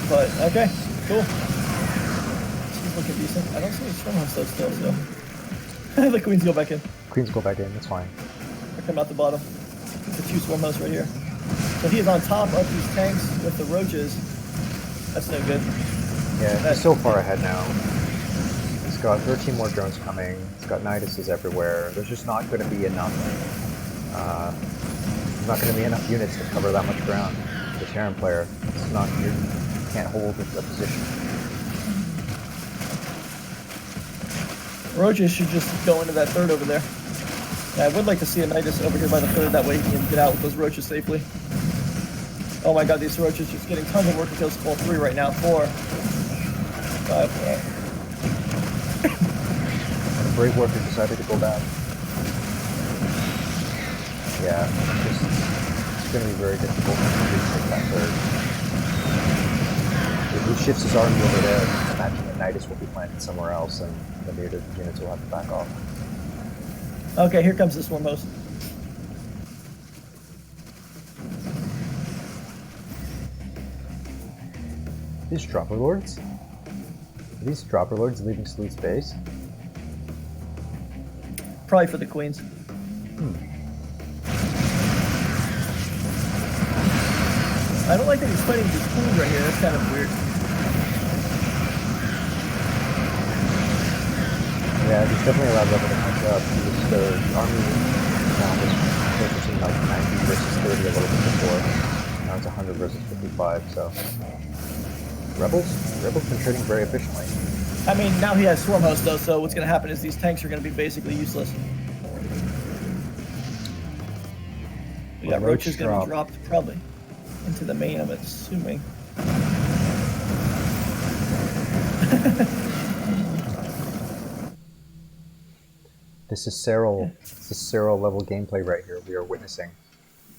But, okay. Cool. She's looking decent. I don't see any Swarm Hosts though still, so. The queens go back in. Queens go back in, that's fine. They come out the bottom. The 2 Swarm Hosts right here. So he is on top of these tanks with the roaches. That's no good. Yeah, he's so far ahead now. He's got 13 more drones coming. He's got Niduses everywhere. There's just not going to be enough. There's not going to be enough units to cover that much ground. The Terran player, it's not. You can't hold the position. Roaches should just go into that third over there. Yeah, I would like to see a Nidus over here by the third. That way he can get out with those roaches safely. Oh my god, these roaches just getting tons of working kills. Well, 3 right now. 4. 5. The Brave Worker decided to go back. Yeah, it's going to be very difficult for him to take that third. If he shifts his army over there, imagine that Nidus will be planted somewhere else and the native units will have to back off. Okay, here comes this Swarm Host. These Dropper Lords? Are these Dropper Lords leaving Sleuth's base? Probably for the queens. I don't like that he's fighting these queens right here. That's kind of weird. Yeah, he's definitely allowed level to catch up. The army now was focusing like 90 versus 30 a little bit before. Now it's 100 versus 55, so... Rebels been trading very efficiently. I mean, now he has Swarm Host though, so what's going to happen is these tanks are going to be basically useless. We got Roach is going to be dropped probably into the main, I'm assuming. This is Cyril level gameplay right here we are witnessing.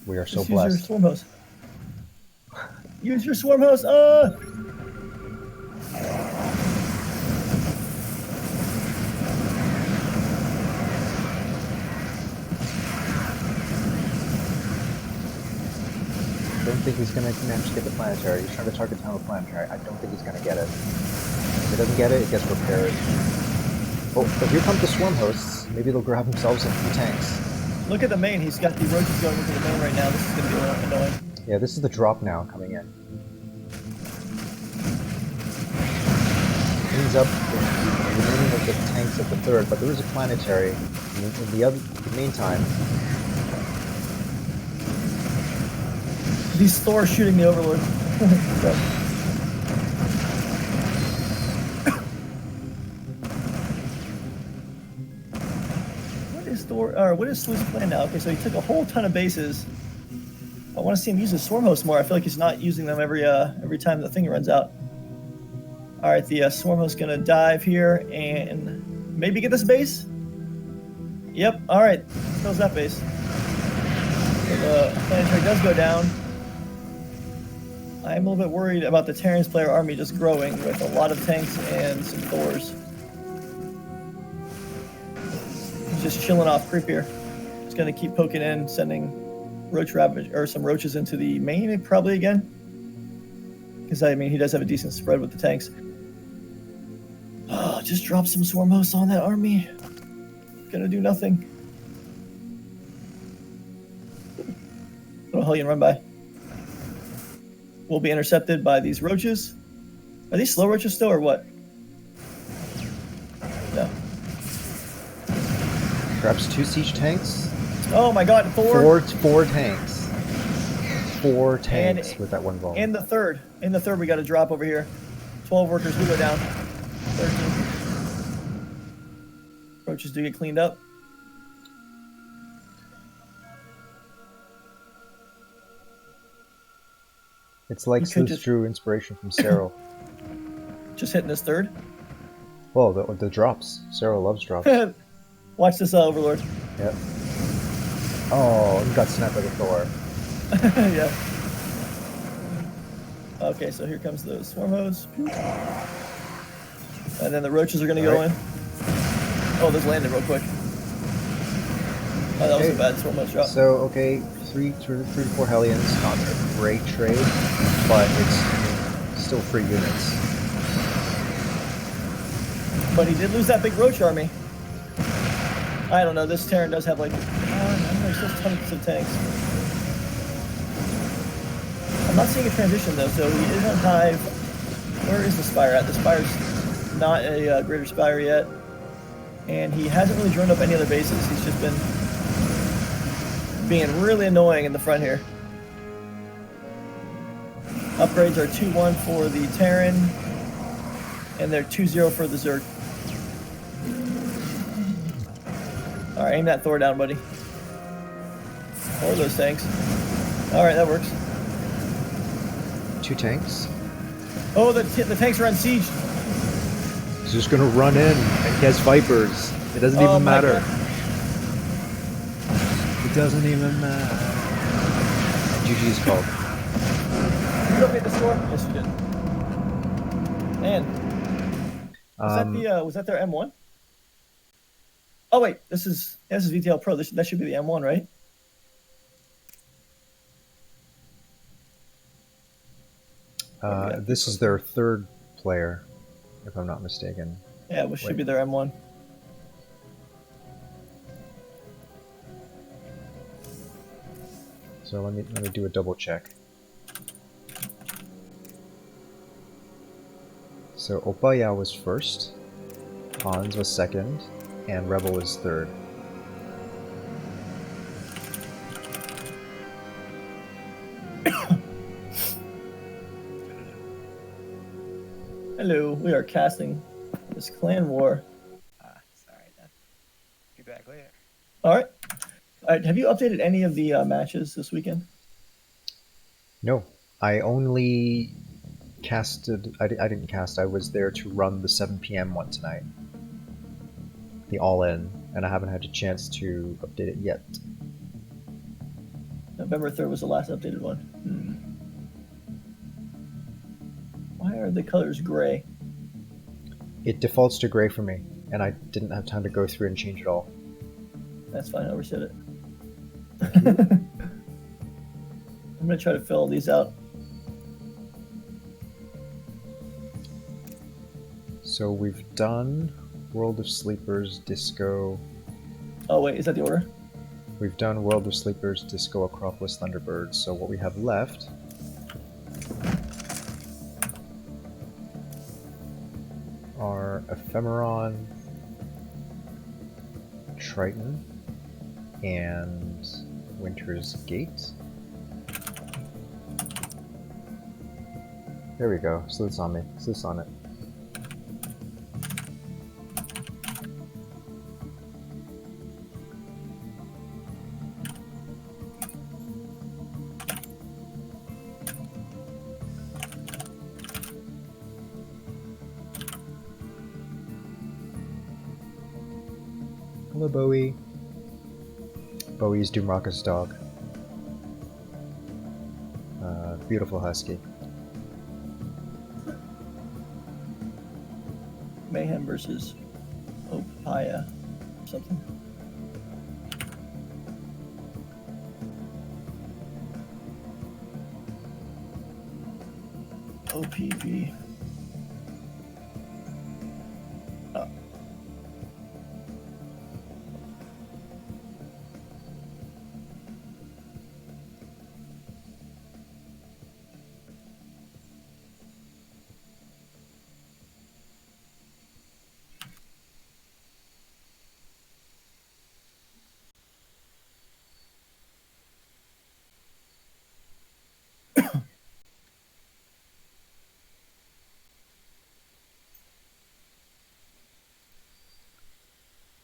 We are so Just blessed. use your Swarm Host. Use your Swarm Host! don't think he's going to manage to get the planetary. He's trying to target down the planetary. I don't think he's going to get it. If he doesn't get it, it gets repaired. Oh, but here come the swarm hosts. Maybe they'll grab themselves into the tanks. Look at the main. He's got the roaches going into the main right now. This is going to be a little annoying. Yeah, this is the drop now coming in. Cleans up the remaining of the tanks at the third, but there is a planetary in the meantime. These Thor shooting the Overlord. What is Thor? Or what is Sleuth's plan now? Okay, so he took a whole ton of bases. I want to see him use his swarm host more. I feel like he's not using them every time the thing runs out. All right, the swarm host gonna dive here and maybe get this base. Yep. All right, kills that base. So the planetary does go down. I'm a little bit worried about the Terran's player army just growing with a lot of tanks and some Thors. He's just chilling off creep here. He's gonna keep poking in, sending roach ravage or some roaches into the main probably again. Because I mean he does have a decent spread with the tanks. Oh, just drop some swarm hosts on that army. Gonna do nothing. Little Hellion run by. Will be intercepted by these roaches. Are these slow roaches still or what? No. Grabs 2 siege tanks. Oh my god, four tanks. 4 tanks with that one ball. In the third we got a drop over here. 12 workers will go down. 13. Roaches do get cleaned up. It's like Sleuth drew inspiration from Cyril. Just hitting this third. Well, the drops. Cyril loves drops. Watch this Overlord. Yep. Oh, he got snapped by the Thor. Yeah. Okay, so here comes the swarm hose. And then the roaches are going to go in. Oh, this landed real quick. Oh, that was a bad swarm hose drop. So, okay, 3 to 4 Hellions. Not a great trade, but it's still free units. But he did lose that big roach army. I don't know, this Terran does have like, I don't know, there's just tons of tanks. I'm not seeing a transition though, so he is on hive. Where is the Spire at? The Spire's not a greater Spire yet. And he hasn't really droned up any other bases. He's just been being really annoying in the front here. Upgrades are 2-1 for the Terran, and they're 2-0 for the Zerg. Alright, aim that Thor down, buddy. Or those tanks. Alright, that works. 2 tanks. Oh, the tanks are on siege. He's just gonna run in, and he has Vipers. It doesn't even matter. God. It doesn't even matter. GG's called. Did you update the score? Yes, you did. Man. Was that their M1? Oh wait, this is VTL Pro. That should be the M1, right? This is their 3rd player, if I'm not mistaken. Yeah, it should be their M1. So let me do a double check. So Opaya was 1st, Hans was 2nd, and Rebel was 3rd. Hello, we are casting this clan war. Sorry then. Be back later. All right. Have you updated any of the matches this weekend? No, I only casted. I didn't cast. I was there to run the 7 p.m. one tonight, the all-in, and I haven't had a chance to update it yet. November 3rd was the last updated one. Why are the colors gray? It defaults to gray for me, and I didn't have time to go through and change it all. That's fine, I overset it. I'm gonna try to fill these out. So we've done World of Sleepers, Disco. Oh wait, is that the order? We've done World of Sleepers, Disco, Acropolis, Thunderbirds. So what we have left are Ephemeron, Triton, and Winter's Gate. There we go. Sleuth's on me. Sleuth's on it. Hello, Bowie. Bowie's Doomrocket's dog. Beautiful husky. Mayhem versus Opaya. Something. OPV. Oh.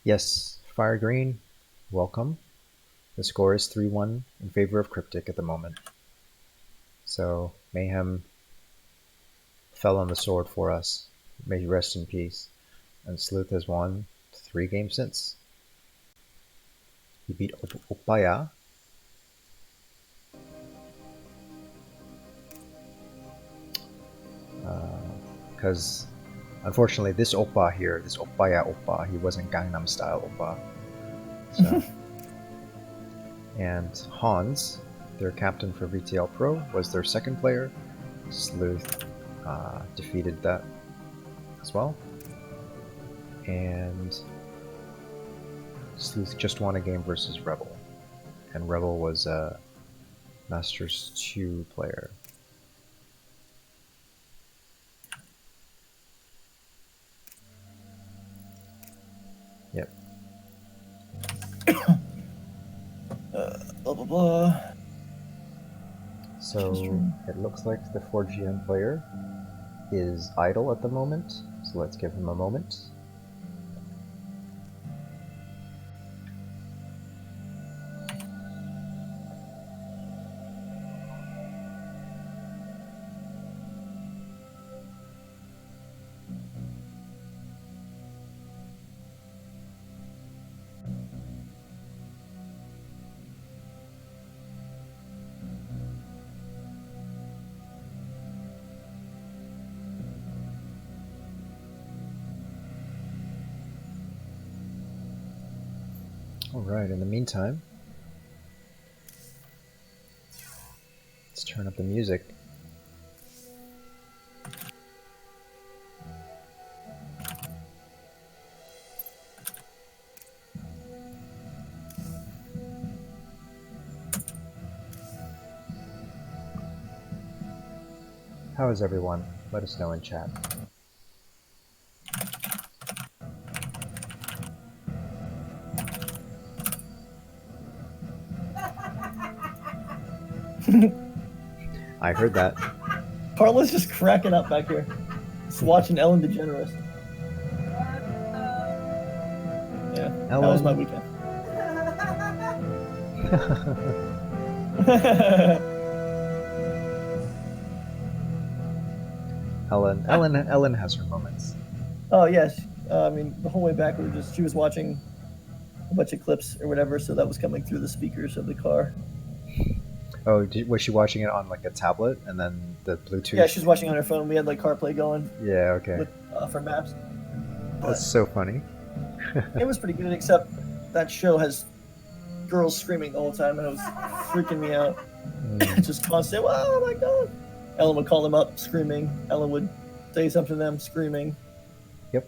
Yes, Fire Green, welcome. The score is 3-1 in favor of Cryptic at the moment. So, Mayhem fell on the sword for us. May he rest in peace. And Sleuth has won 3 games since. He beat Opaya. Because, unfortunately, this Oppa here, this Opaya Oppa, he wasn't Gangnam Style Oppa. So. And Hans, their captain for VTL Pro, was their second player. Sleuth defeated that as well. And Sleuth just won a game versus Rebel. And Rebel was a Masters 2 player. Yep. Blah blah blah. So it looks like the 4GM player is idle at the moment, so let's give him a moment. Alright, in the meantime, let's turn up the music. How is everyone? Let us know in chat. I heard that. Carla's just cracking up back here. Just watching Ellen DeGeneres. Yeah, that was my weekend. Ellen has her moments. Oh yes, I mean the whole way back she was watching a bunch of clips or whatever, so that was coming through the speakers of the car. Oh, was she watching it on like a tablet and then the Bluetooth? Yeah, she was watching on her phone. We had like CarPlay going. Yeah, okay. For maps. That's so funny. It was pretty good, except that show has girls screaming the whole time, and it was freaking me out. Just constant, oh my god. Ellen would call them up screaming. Ellen would say something to them screaming. Yep.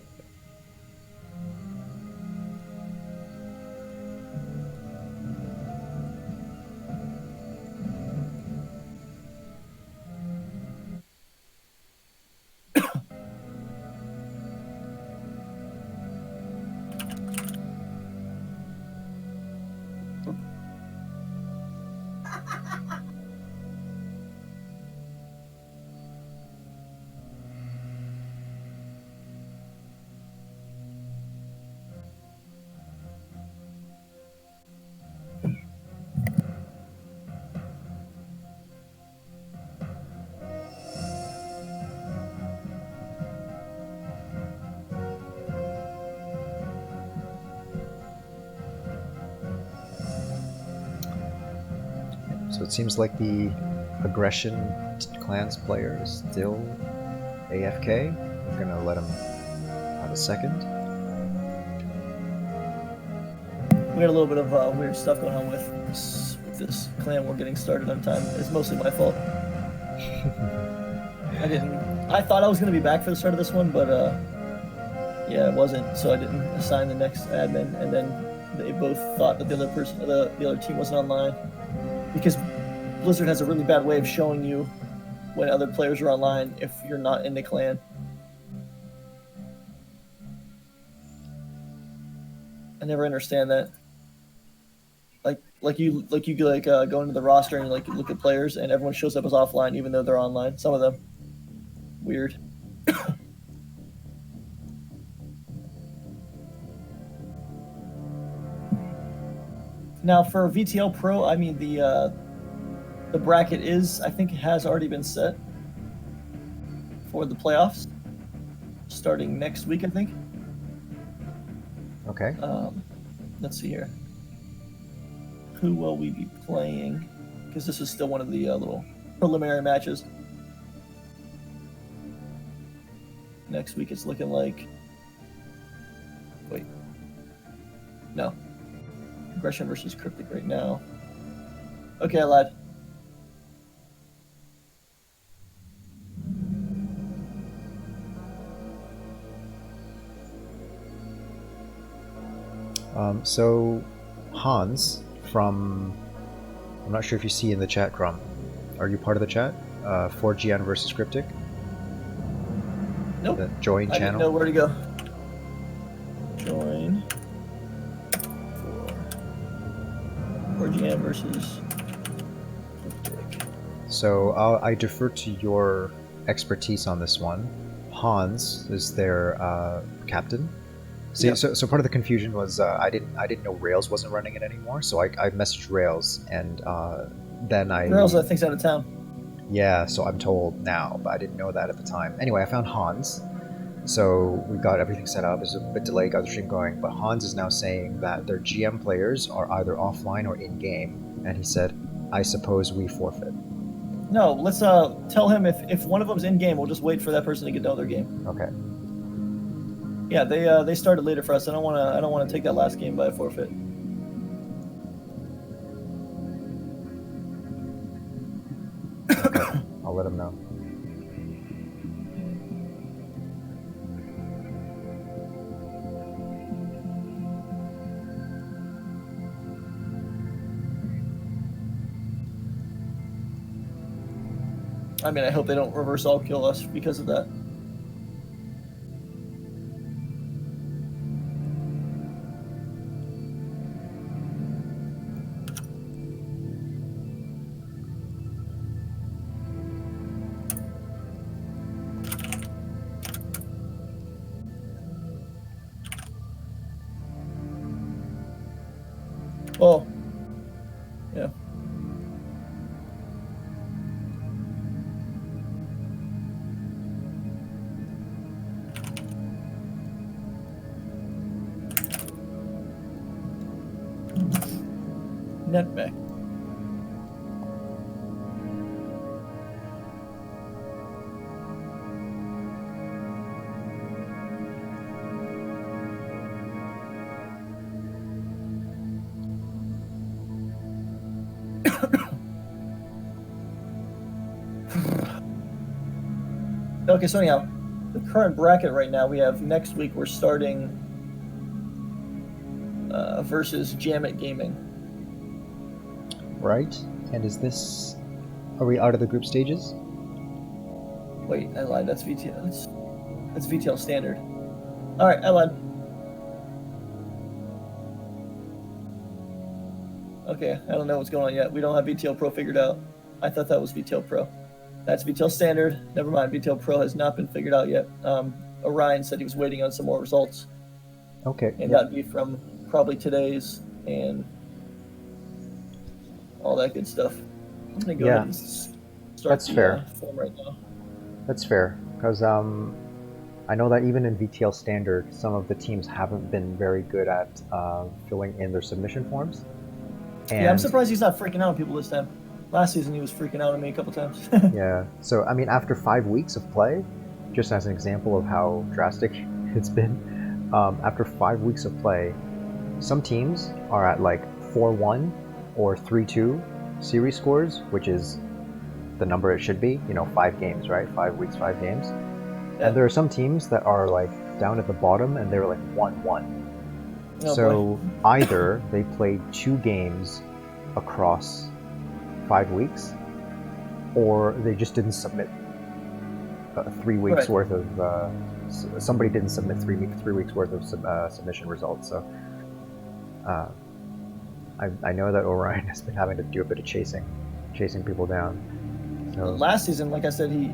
So it seems like the aggression clans player is still AFK. We're gonna let him have a second. We got a little bit of weird stuff going on with this clan war getting started on time. It's mostly my fault. I thought I was going to be back for the start of this one, but yeah, it wasn't. So I didn't assign the next admin, and then they both thought that the other team wasn't online, because Blizzard has a really bad way of showing you when other players are online if you're not in the clan. I never understand that. Like you go into the roster and you look at players and everyone shows up as offline even though they're online. Some of them. Weird. Now for VTL Pro, I mean the bracket I think has already been set for the playoffs starting next week, I think. Okay. Let's see here. Who will we be playing? Because this is still one of the little preliminary matches. Next week it's looking like... Wait. No. Aggression versus Cryptic right now. Okay, I lied. So Hans from, I'm not sure if you see in the chat, Crum. Are you part of the chat? 4GN versus Cryptic? Nope. The join I channel? didn't know where to go. Join. 4GN versus Cryptic. So I defer to your expertise on this one. Hans is their captain. See, Yep. so part of the confusion was I didn't know Rails wasn't running it anymore. So I messaged Rails, and then Rails, I think's out of town. Yeah, so I'm told now, but I didn't know that at the time. Anyway, I found Hans, so we got everything set up. There's a bit delayed, got the stream going, but Hans is now saying that their GM players are either offline or in game, and he said, "I suppose we forfeit." No, let's tell him if one of them's in game, we'll just wait for that person to get to their game. Okay. Yeah, they started later for us. I don't want to take that last game by a forfeit. Okay. I'll let him know. I mean, I hope they don't reverse all kill us because of that. Oh, yeah. Netback. Okay, so anyhow, the current bracket right now, we have next week we're starting versus Jamit Gaming. Right? And is this... Are we out of the group stages? Wait, I lied. That's VTL. That's VTL standard. All right, I lied. Okay, I don't know what's going on yet. We don't have VTL Pro figured out. I thought that was VTL Pro. That's VTL standard. Never mind. VTL Pro has not been figured out yet. Orion said he was waiting on some more results. Okay. And yeah. that'd be from probably today's and all that good stuff. I'm gonna go ahead and start That's fair. form right now. That's fair, because I know that even in VTL Standard, some of the teams haven't been very good at filling in their submission forms. And Yeah, I'm surprised he's not freaking out on people this time. Last season he was freaking out on me a couple times. yeah, so I mean, after 5 weeks of play, just as an example of how drastic it's been, after 5 weeks of play, some teams are at like 4-1 or 3-2 series scores, which is the number it should be, 5 games, right? 5 weeks, 5 games. Yeah. And there are some teams that are like down at the bottom and they're like 1-1. Oh, so boy. either they played 2 games across 5 weeks, or they just didn't submit 3 weeks Right. worth of. Somebody didn't submit 3 weeks worth of submission results. So I know that Orion has been having to do a bit of chasing people down. So Last season, like I said, he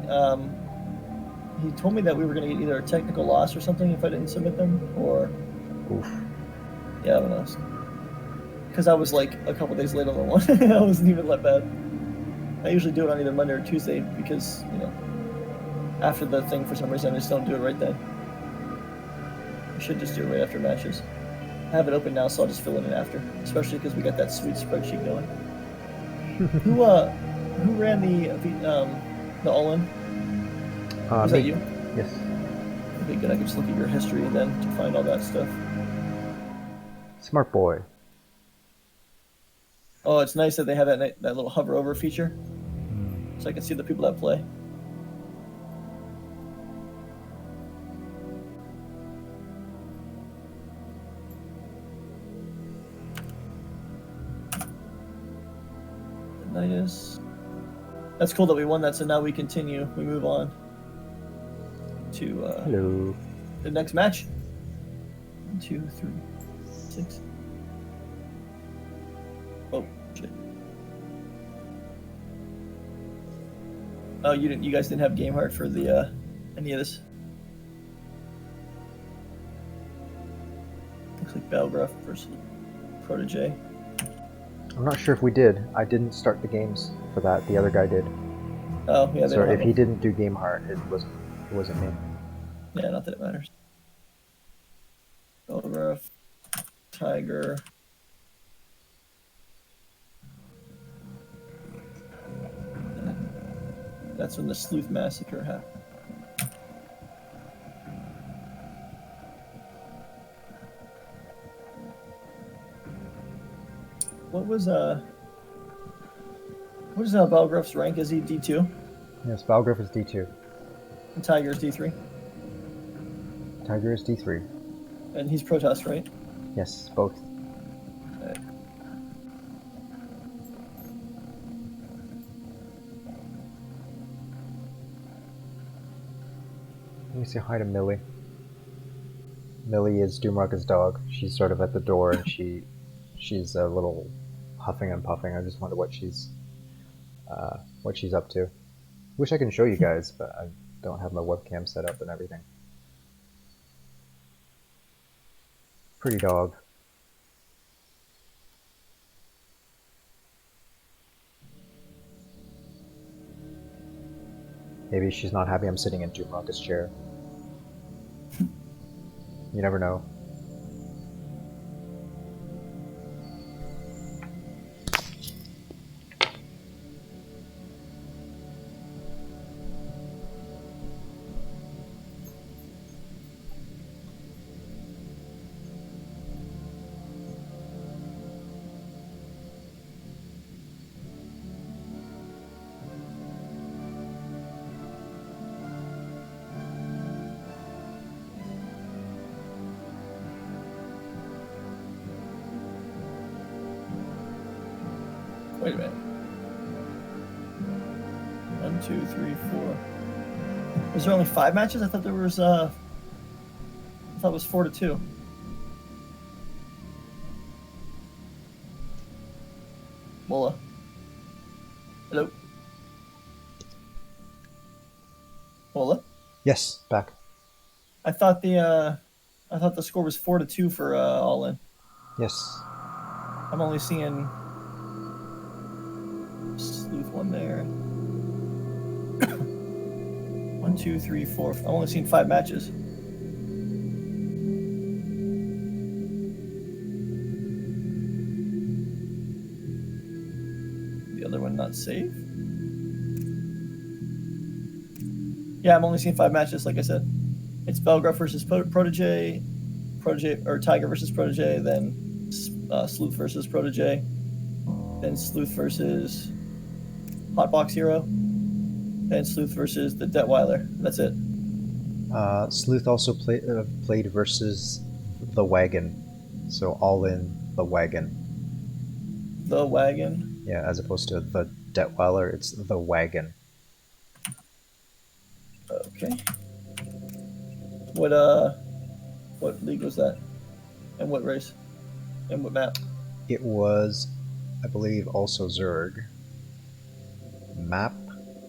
told me that we were going to get either a technical loss or something if I didn't submit them, or oof. yeah, I don't know. Because I was like a couple days late on the one. I wasn't even that bad. I usually do it on either Monday or Tuesday because, after the thing, for some reason, I just don't do it right then. I should just do it right after matches. I have it open now, so I'll just fill it in after, especially because we got that sweet spreadsheet going. Who ran the all-in? Was that Me. you? Yes. Okay, good. I can just look at your history then to find all that stuff. Smart boy. Oh, it's nice that they have that little hover over feature, so I can see the people that play. Nice. That's cool that we won that. So now we continue. We move on to Hello. the next match. 1, 2, 3, 6. Oh shit! Oh, you guys didn't have game heart for the any of this. Looks like Battlegraph versus Protege. I'm not sure if we did. I didn't start the games for that. The other guy did. Oh yeah. So if he didn't do game heart, it wasn't me. Yeah, not that it matters. Battlegraph, Tiger. That's when the Sleuth Massacre happened. What was Battlegraph's rank? Is he D2? Yes, Valgraph is D2. And Tiger's D3? Tiger is D3. And he's Protoss, right? Yes, both. Right. Let me say hi to Millie. Millie is Doomrocket's dog. She's sort of at the door, and she's a little huffing and puffing. I just wonder what she's up to. Wish I can show you guys, but I don't have my webcam set up and everything. Pretty dog. Maybe she's not happy I'm sitting in Doomrocket's chair. You never know. Wait a minute. 1, 2, 3, 4. Was there only 5 matches? I thought there was. I thought it was 4-2. Mola. Hello. Mola. Yes, back. I thought the score was 4-2 for All In. Yes. I'm only seeing Sleuth one there. 1, 2, 3, 4. I'm only seeing 5 matches. The other one not safe. Yeah, I'm only seeing 5 matches. Like I said, it's Belgraph versus Protege, or Tiger versus Protege, then Sleuth versus Protege, then Sleuth versus Hotbox Hero, then Sleuth versus the Detweiler. That's it. Sleuth also played versus the Wagon, so All In the Wagon. The Wagon. Yeah, as opposed to the Detweiler, it's the Wagon. Okay. What league was that? And what race? And what map? It was, I believe, also Zerg. Map,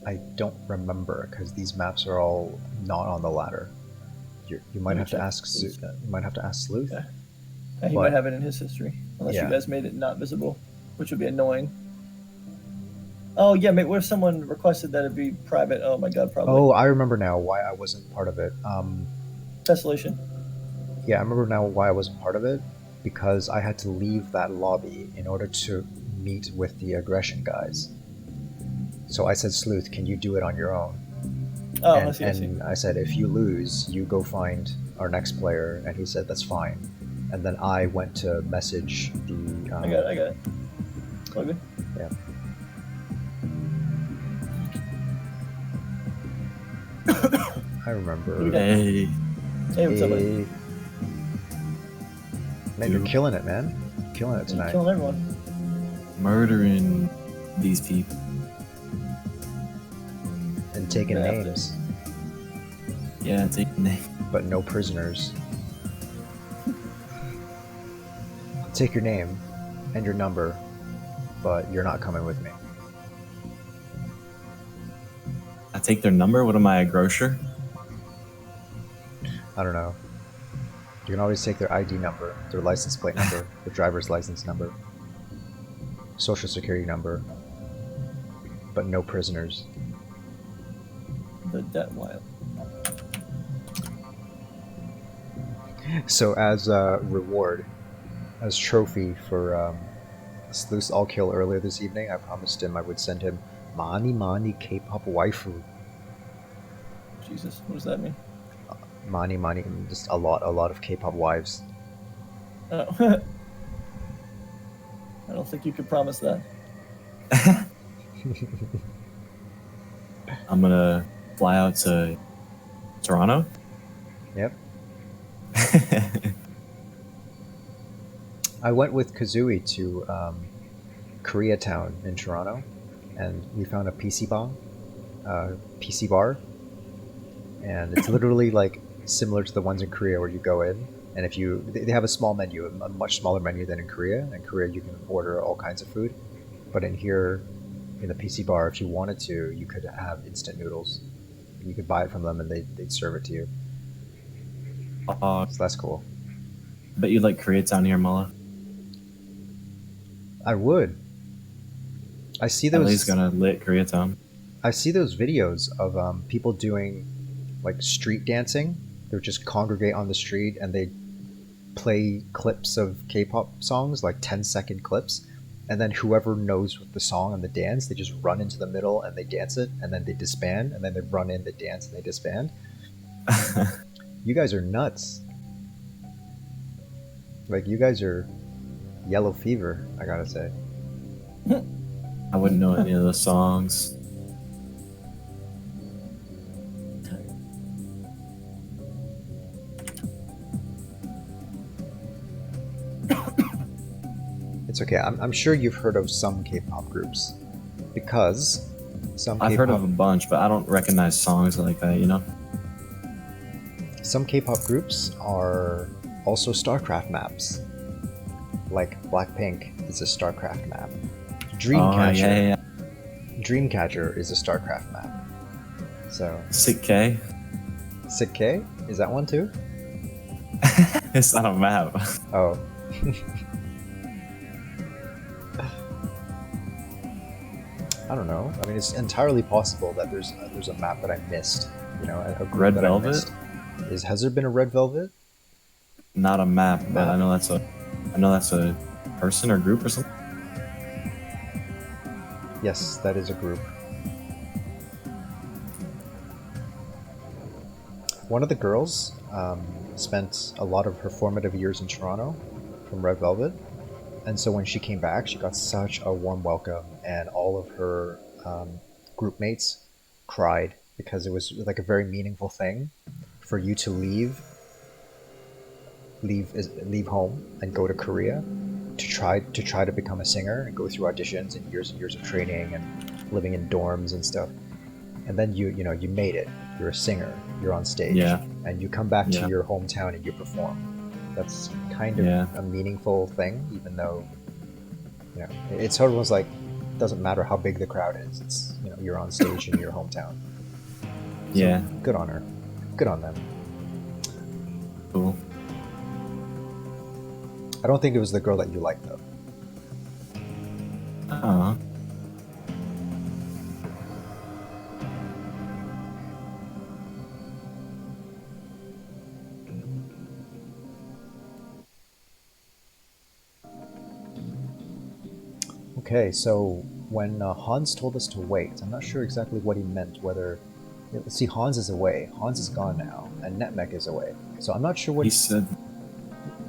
I don't remember because these maps are all not on the ladder. You might have to ask. You might have to ask Sleuth. Okay. Yeah, he But- might have it in his history, unless Yeah. you guys made it not visible, which would be annoying. Oh yeah, mate. What if someone requested that it be private? Oh my god, probably. Oh, I remember now why I wasn't part of it. Desolation. Yeah, I remember now why I wasn't part of it, because I had to leave that lobby in order to meet with the aggression guys. So I said, Sleuth, can you do it on your own? Oh, and I see. I see. I said, if you lose, you go find our next player. And he said, that's fine. And then I went to message the... I got it. All good. Yeah. I remember. Hey, Hey, what's up, buddy? Hey. Man, you're killing it, man. Killing it You're tonight. killing everyone. murdering these people. And taking Yeah, names, Yeah, take name. but no prisoners. I'll take your name and your number, but you're not coming with me. I take their number. What am I, a grocer? I don't know. You can always take their ID number, their license plate number, their driver's license number, social security number, but no prisoners. The Detweiler. So as a reward, as trophy for Sleuth's all kill earlier this evening, I promised him I would send him Mani K-pop waifu. Jesus, what does that mean? Mani, just a lot of K-pop wives. Oh. I don't think you could promise that. I'm gonna fly out to Toronto. Yep. I went with Kazooie to Koreatown in Toronto, and we found a PC bar, and it's literally like similar to the ones in Korea where you go in, and if you they have a small menu, a much smaller menu than in Korea. In Korea, you can order all kinds of food, but in here, in the PC bar, if you wanted to, you could have instant noodles. You could buy it from them, and they'd serve it to you. So that's cool. Bet you like Koreatown here, Mullah. I would. I see LA's those. gonna lit Koreatown. I see those videos of people doing like street dancing. They just congregate on the street and they play clips of K-pop songs, like 10-second clips, and then whoever knows what the song and the dance, they just run into the middle and they dance it, and then they disband, and then they run in, they dance, and they disband. You guys are nuts. Like, you guys are yellow fever, I gotta say. I wouldn't know any of the songs. It's okay. I'm sure you've heard of some K-pop groups, because I've heard of a bunch, but I don't recognize songs like that. You know. some K-pop groups are also StarCraft maps. Like Blackpink is a StarCraft map. Oh Dreamcatcher, yeah. Dreamcatcher is a StarCraft map. So Sick K. Sick K, is that one too? It's not a map. Oh. I don't know. I mean, it's entirely possible that there's a map that I missed. You know, a group Red that Velvet? I missed. Has there been a Red Velvet? Not a map, but Map. I know that's a person or group or something. Yes, that is a group. One of the girls spent a lot of her formative years in Toronto from Red Velvet, and so when she came back, she got such a warm welcome, and all of her group mates cried because it was like a very meaningful thing for you to leave home and go to Korea to try to become a singer and go through auditions and years of training and living in dorms and stuff. And then you made it. You're a singer. You're on stage. Yeah. And you come back to Yeah. your hometown and you perform. That's kind of Yeah. a meaningful thing, even though it's almost like it doesn't matter how big the crowd is. It's you're on stage in your hometown. So, Yeah. good on her. Good on them. Cool. I don't think it was the girl that you liked though. Okay, so when Hans told us to wait, I'm not sure exactly what he meant. Whether, see, Hans is away. Hans is gone now, and Netmech is away. So I'm not sure what He said.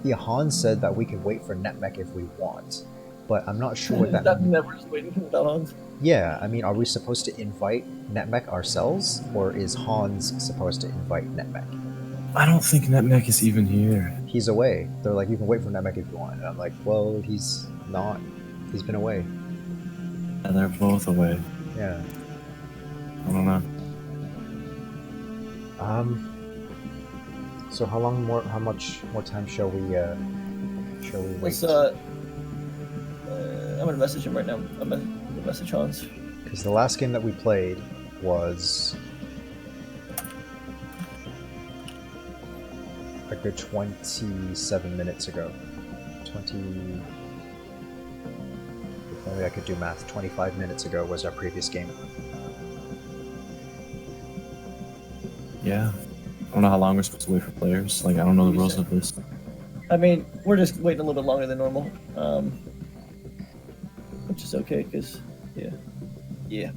Yeah, Hans said that we can wait for Netmech if we want, but I'm not sure what that. That means that we're just waiting without Hans. Yeah, I mean, are we supposed to invite Netmech ourselves, or is Hans supposed to invite Netmech? I don't think Netmech is even here. He's away. They're like, you can wait for Netmech if you want. And I'm like, well, he's not. He's been away. And they're both away. Yeah. I don't know. So how much more time shall we wait? Let's I'm gonna message him right now. I'm gonna message Hans. Because the last game that we played was a good 27 minutes ago. 20. If only I could do math. 25 minutes ago was our previous game. Yeah. I don't know how long we're supposed to wait for players. Like, I don't know the rules of this. I mean, we're just waiting a little bit longer than normal, which is okay because, yeah.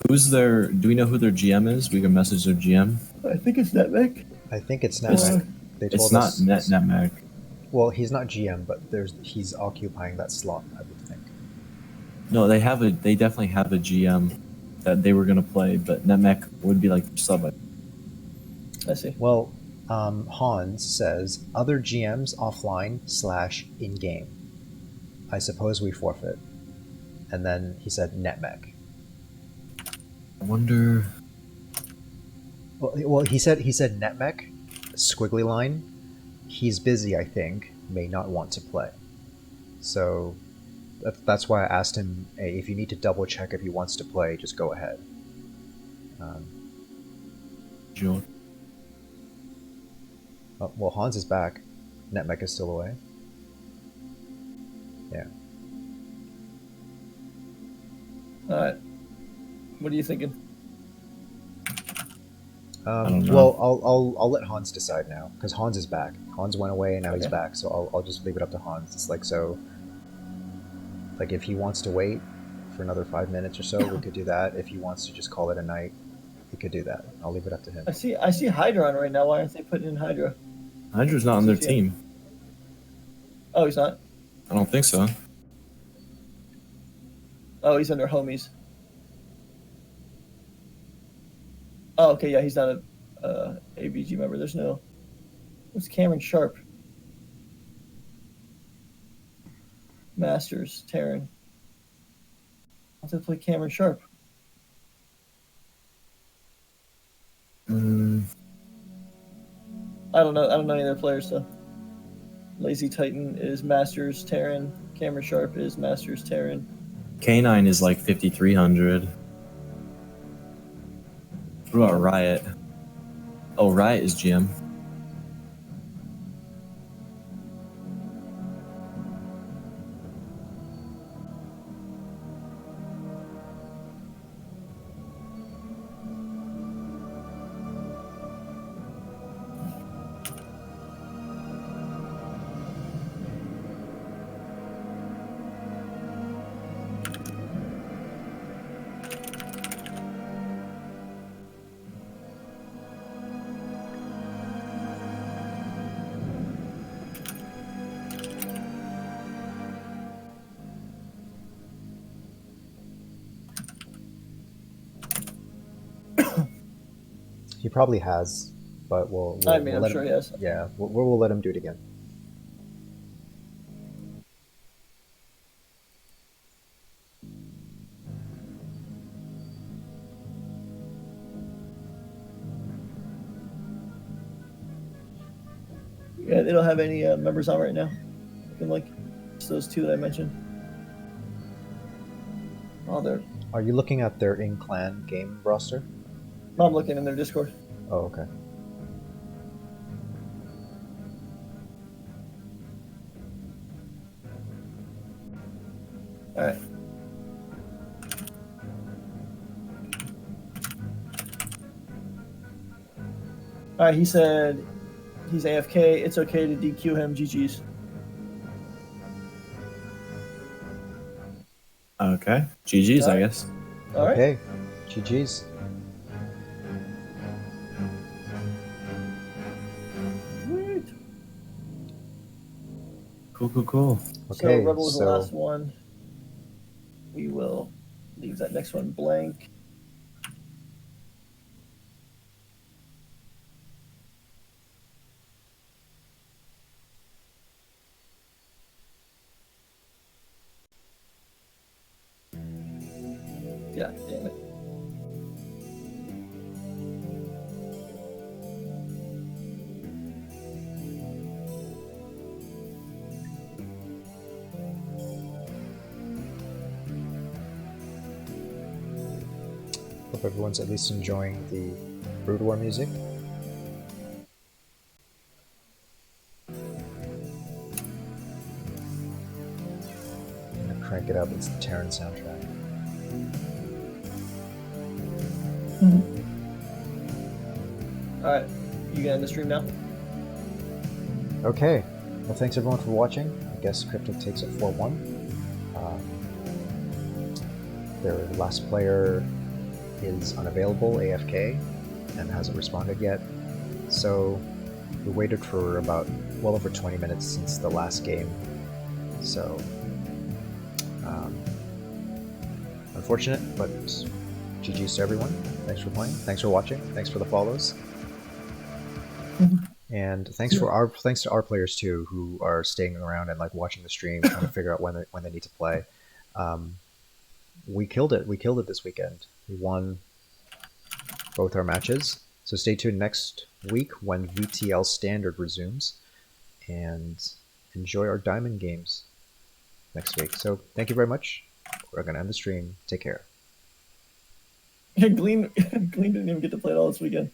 Who's their? Do we know who their GM is? We can message their GM. I think it's Netmech. I think it's Netmech. They told It's not us. Netmech. Well, he's not GM, but he's occupying that slot, I would think. No, they definitely have a GM that they were gonna play, but Netmech would be like sub. I see. Well, Hans says other GMs offline / in game. I suppose we forfeit. And then he said Netmech. I wonder. Well, he said Netmech, squiggly line. He's busy, I think. May not want to play. So that's why I asked him, hey, if you need to double check if he wants to play, just go ahead. Sure. Well, Hans is back. Netmech is still away. Yeah. All right. What are you thinking? don't know. Well, I'll let Hans decide now because Hans is back. Hans went away and now he's Okay. back, so I'll just leave it up to Hans. It's like so. Like if he wants to wait for another 5 minutes or so, we could do that. If he wants to just call it a night, he could do that. I'll leave it up to him. I see Hydra on right now. Why aren't they putting in Hydra? Hydra's not on their Yeah. team. Oh, he's not. I don't think so. Oh, he's on their homies. Oh, okay, yeah, he's not a ABG member. There's no. What's Cameron Sharp? Masters, Terran. I'll have to play Cameron Sharp. I don't know any of their players, so. Lazy Titan is Masters, Terran. Cameron Sharp is Masters, Terran. K9 is like 5,300. What about Riot? Oh, Riot is GM. He probably has, but we'll I mean, we'll I'm let sure him. he has. Yeah, we'll let him do it again. Yeah, they don't have any members on right now. Looking like it's those two that I mentioned. Oh, they're. Are you looking at their in-clan game roster? I'm looking in their Discord. Oh, okay. All right. All right. He said he's AFK. It's okay to DQ him. GG's. Okay. GG's, I Alright. guess. All right. Okay. GG's. Sweet. Cool. Okay. So Rebel was the last one. We will leave that next one blank. Yeah, damn it. Hope everyone's at least enjoying the Brood War music. I'm gonna crank it up. It's the Terran soundtrack. All right. You gonna end the stream now? Okay. Well, thanks everyone for watching. I guess Cryptic takes it 4-1. Their last player is unavailable, AFK, and hasn't responded yet. So we waited for about well over 20 minutes since the last game. So unfortunate, but GG's to everyone. Thanks for playing. Thanks for watching. Thanks for the follows. And thanks to our players too, who are staying around and like watching the stream, trying to figure out when they need to play. We killed it. We killed it this weekend. We won both our matches. So stay tuned next week when VTL Standard resumes, and enjoy our diamond games next week. So thank you very much. We're gonna end the stream. Take care. Glean didn't even get to play it all this weekend.